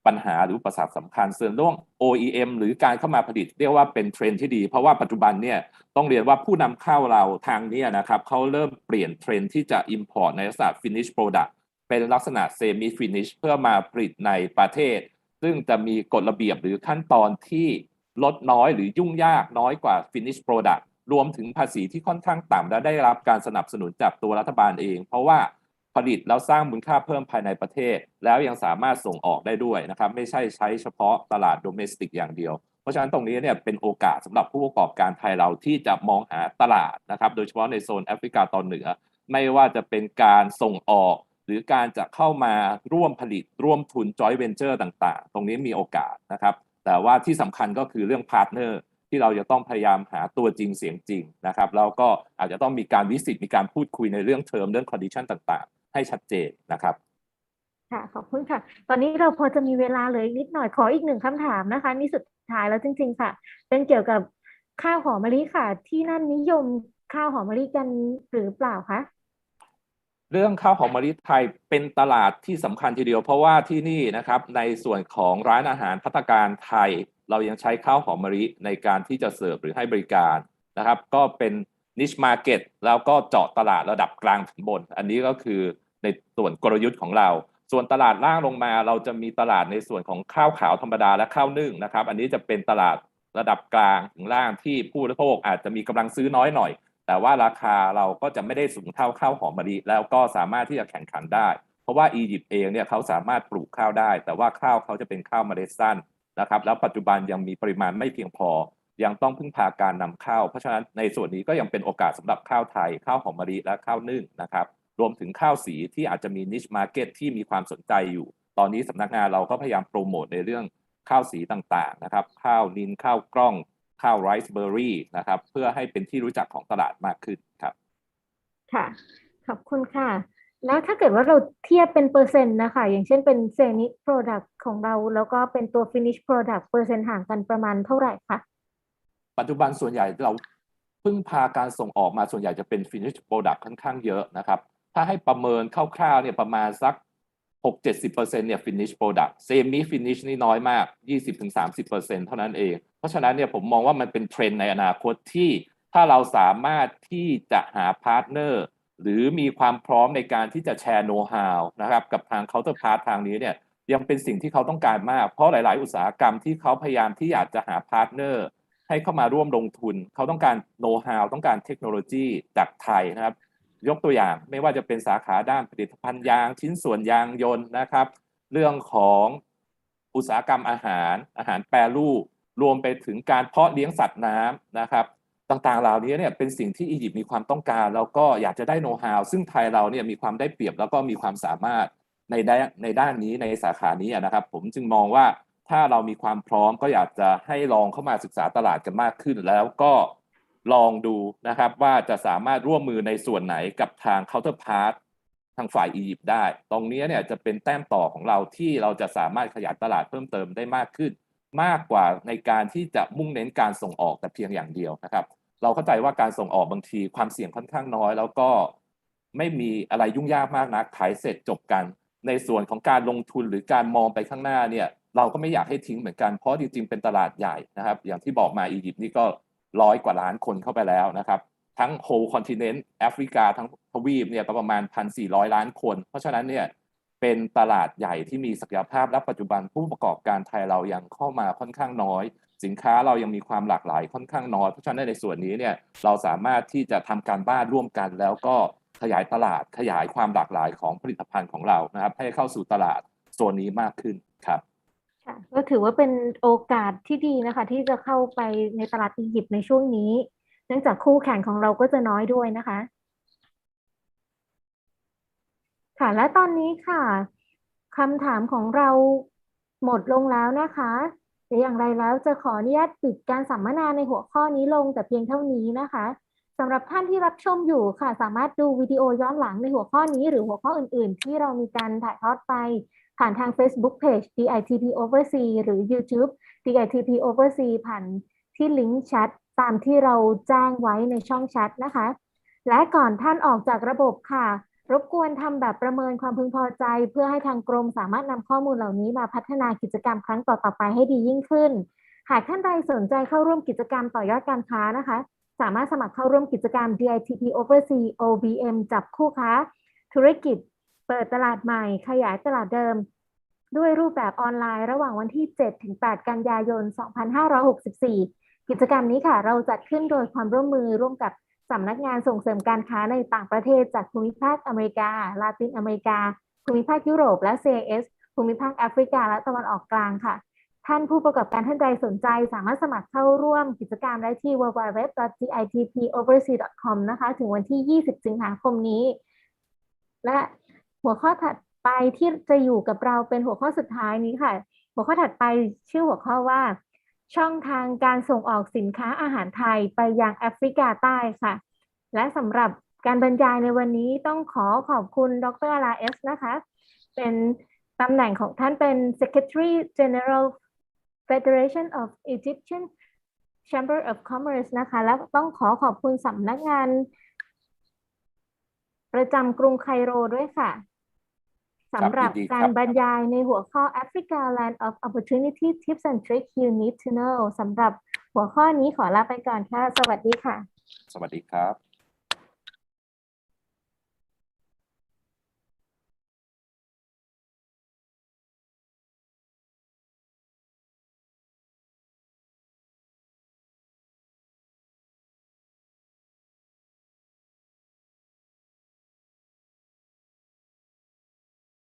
ปัญหาหรืออุปสรรคสำคัญส่วนเรื่อง OEM หรือการเข้ามาผลิตเรียกว่าเป็นเทรนด์ที่ดีเพราะว่าปัจจุบันเนี่ยต้องเรียนว่าผู้นำเข้าเราทางนี้นะครับเขาเริ่มเปลี่ยนเทรนด์ที่จะ import ในลักษณะ finish productเป็นลักษณะ semi finish เพื่อมาผลิตในประเทศซึ่งจะมีกฎระเบียบหรือขั้นตอนที่ลดน้อยหรือยุ่งยากน้อยกว่า finish product รวมถึงภาษีที่ค่อนข้างต่ำและได้รับการสนับสนุนจากตัวรัฐบาลเอง เพราะว่าผลิตแล้วสร้างมูลค่าเพิ่มภายในประเทศแล้วยังสามารถส่งออกได้ด้วยนะครับไม่ใช่ใช้เฉพาะตลาดโดเมสติกอย่างเดียวเพราะฉะนั้นตรงนี้เนี่ยเป็นโอกาสสำหรับผู้ประกอบการไทยเราที่จะมองหาตลาดนะครับโดยเฉพาะในโซนแอฟริกาตอนเหนือไม่ว่าจะเป็นการส่งออกหรือการจะเข้ามาร่วมผลิตร่วมทุน joint venture ต่างๆตรงนี้มีโอกาสนะครับแต่ว่าที่สำคัญก็คือเรื่องพาร์ทเนอร์ที่เราจะต้องพยายามหาตัวจริงเสียงจริงนะครับแล้วก็อาจจะต้องมีการวิสิตมีการพูดคุยในเรื่องเทอมเรื่อง condition ต่างๆให้ชัดเจนนะครับค่ะขอบคุณค่ะตอนนี้เราพอจะมีเวลาเหลืออีกนิดหน่อยขออีกหนึ่งคำถามนะคะนี่สุดท้ายแล้วจริงๆค่ะเป็นเกี่ยวกับข้าวหอมมะลิค่ะที่นั่นนิยมข้าวหอมมะลิกันหรือเปล่าคะเรื่องข้าวหอมมะลิไทยเป็นตลาดที่สำคัญทีเดียวเพราะว่าที่นี่นะครับในส่วนของร้านอาหารภัตตาคารไทยเรายังใช้ข้าวหอมมะลิในการที่จะเสิร์ฟหรือให้บริการนะครับก็เป็น niche market แล้วก็เจาะตลาดระดับกลางถึงบนอันนี้ก็คือในส่วนกลยุทธ์ของเราส่วนตลาดล่างลงมาเราจะมีตลาดในส่วนของข้าวขาวธรรมดาและข้าวนึ่งนะครับอันนี้จะเป็นตลาดระดับกลางถึงล่างที่ผู้บริโภคอาจจะมีกำลังซื้อน้อยหน่อยแต่ว่าราคาเราก็จะไม่ได้สูงเท่าข้าวหอมมะลิแล้วก็สามารถที่จะแข่งขันได้เพราะว่าอียิปต์เองเนี่ยเขาสามารถปลูกข้าวได้แต่ว่าข้าวเขาจะเป็นข้าวเมล็ดสั้นนะครับแล้วปัจจุบันยังมีปริมาณไม่เพียงพอยังต้องพึ่งพาการนำเข้าเพราะฉะนั้นในส่วนนี้ก็ยังเป็นโอกาสสำหรับข้าวไทยข้าวหอมมะลิและข้าวนึ่งนะครับรวมถึงข้าวสีที่อาจจะมี niche market ที่มีความสนใจอยู่ตอนนี้สำนักงานเราก็พยายามโปรโมทในเรื่องข้าวสีต่างๆนะครับข้าวนิลข้าวกล้องข้าวไรซ์เบอร์รี่นะครับเพื่อให้เป็นที่รู้จักของตลาดมากขึ้นครับค่ะขอบคุณค่ะแล้วถ้าเกิดว่าเราเทียบเป็นเปอร์เซ็นต์นะคะอย่างเช่นเป็นเซมิโปรดักต์ของเราแล้วก็เป็นตัวฟินิชโปรดักต์เปอร์เซ็นต์ห่างกันประมาณเท่าไหร่คะปัจจุบันส่วนใหญ่เราพึ่งพาการส่งออกมาส่วนใหญ่จะเป็น finish product ค่อนข้างเยอะนะครับถ้าให้ประเมินคร่าวๆเนี่ยประมาณสัก 60-70% เนี่ย finish product semi finish นี่น้อยมาก 20-30% เท่านั้นเองเพราะฉะนั้นเนี่ยผมมองว่ามันเป็นเทรนด์ในอนาคตที่ถ้าเราสามารถที่จะหาพาร์ทเนอร์หรือมีความพร้อมในการที่จะแชร์โน้ตฮาวนะครับกับทาง counterpart ทางนี้เนี่ยยังเป็นสิ่งที่เขาต้องการมากเพราะหลายๆอุตสาหกรรมที่เขาพยายามที่อยากจะหาพาร์ทเนอร์ให้เข้ามาร่วมลงทุนเขาต้องการโน้ตฮาวต้องการเทคโนโลยีจากไทยนะครับยกตัวอย่างไม่ว่าจะเป็นสาขาด้านผลิตภัณฑ์ยางชิ้นส่วนยางยนต์นะครับเรื่องของอุตสาหกรรมอาหารแปรรูปรวมไปถึงการเพาะเลี้ยงสัตว์น้ำนะครับต่างๆเหล่านี้เนี่ยเป็นสิ่งที่อียิปต์มีความต้องการแล้วก็อยากจะได้โน้ตฮาวซึ่งไทยเราเนี่ยมีความได้เปรียบแล้วก็มีความสามารถในด้านนี้ในสาขานี้นะครับผมจึงมองว่าถ้าเรามีความพร้อมก็อยากจะให้ลองเข้ามาศึกษาตลาดกันมากขึ้นแล้วก็ลองดูนะครับว่าจะสามารถร่วมมือในส่วนไหนกับทาง counterpart ทางฝ่ายอียิปต์ได้ตรงนี้เนี่ยจะเป็นแต้มต่อของเราที่เราจะสามารถขยายตลาดเพิ่มเติมได้มากขึ้นมากกว่าในการที่จะมุ่งเน้นการส่งออกแต่เพียงอย่างเดียวนะครับเราเข้าใจว่าการส่งออกบางทีความเสี่ยงค่อนข้างน้อยแล้วก็ไม่มีอะไรยุ่งยากมากนักขายเสร็จจบกันในส่วนของการลงทุนหรือการมองไปข้างหน้าเนี่ยเราก็ไม่อยากให้ทิ้งเหมือนกันเพราะจริงๆเป็นตลาดใหญ่นะครับอย่างที่บอกมาอียิปต์นี่ก็100 กว่าล้านคนเข้าไปแล้วนะครับทั้ง whole continent แอฟริกาทั้งทวีปเนี่ยก็ประมาณ 1,400 ล้านคนเพราะฉะนั้นเนี่ยเป็นตลาดใหญ่ที่มีศักยภาพและปัจจุบันผู้ประกอบการไทยเรายังเข้ามาค่อนข้างน้อยสินค้าเรายังมีความหลากหลายค่อนข้างน้อยเพราะฉะนั้นในส่วนนี้เนี่ยเราสามารถที่จะทำการบ้านร่วมกันแล้วก็ขยายตลาดขยายความหลากหลายของผลิตภัณฑ์ของเรานะครับให้เข้าสู่ตลาดโซนนี้มากขึ้นครับค่ะก็ถือว่าเป็นโอกาสที่ดีนะคะที่จะเข้าไปในตลาดอียิปต์ในช่วงนี้เนื่องจากคู่แข่งของเราก็จะน้อยด้วยนะคะค่ะและตอนนี้ค่ะคำถามของเราหมดลงแล้วนะคะแต่อย่างไรแล้วจะขออนุญาตปิดการสัมมนาในหัวข้อนี้ลงแต่เพียงเท่านี้นะคะสำหรับท่านที่รับชมอยู่ค่ะสามารถดูวิดีโอย้อนหลังในหัวข้อนี้หรือหัวข้ออื่นๆที่เรามีการถ่ายทอดไปผ่านทาง Facebook Page DITP Overseas หรือ YouTube DITP Overseas ผ่านที่ลิงก์แชทตามที่เราแจ้งไว้ในช่องแชทนะคะและก่อนท่านออกจากระบบค่ะรบกวนทำแบบประเมินความพึงพอใจเพื่อให้ทางกรมสามารถนำข้อมูลเหล่านี้มาพัฒนากิจกรรมครั้งต่อๆไปให้ดียิ่งขึ้นหากท่านใดสนใจเข้าร่วมกิจกรรมต่อยอดการค้านะคะสามารถสมัครเข้าร่วมกิจกรรม DITP Overseas OBM จับคู่ค้าธุรกิจเปิดตลาดใหม่ขยายตลาดเดิมด้วยรูปแบบออนไลน์ระหว่างวันที่ 7-8 กันยายน 2564 กิจกรรมนี้ค่ะเราจัดขึ้นโดยความร่วมมือร่วมกับสำนักงานส่งเสริมการค้าในต่างประเทศจากภูมิภาคอเมริกาลาตินอเมริกาภูมิภาคยุโรปและ CIS ภูมิภาคแอฟริกาและตะวันออกกลางค่ะท่านผู้ประกอบการท่านใดสนใจสามารถสมัครเข้าร่วมกิจกรรมได้ที่ www.gitpoverseas.com นะคะถึงวันที่ 20 สิงหาคมนี้และหัวข้อถัดไปที่จะอยู่กับเราเป็นหัวข้อสุดท้ายนี้ค่ะหัวข้อถัดไปชื่อหัวข้อว่าช่องทางการส่งออกสินค้าอาหารไทยไปยังแอฟริกาใต้ค่ะและสำหรับการบรรยายในวันนี้ต้องขอบคุณดร. อาลาเอสนะคะเป็นตำแหน่งของท่านเป็น Secretary General Federation of Egyptian Chamber of Commerce นะคะและต้องขอบคุณสำนักงานประจำกรุงไคโรด้วยค่ะสำหรับการบรรยายในหัวข้อ Africa Land of Opportunity Tips and Tricks You Need to Know สำหรับหัวข้อนี้ขอลาไปก่อนค่ะสวัสดีค่ะสวัสดีครับ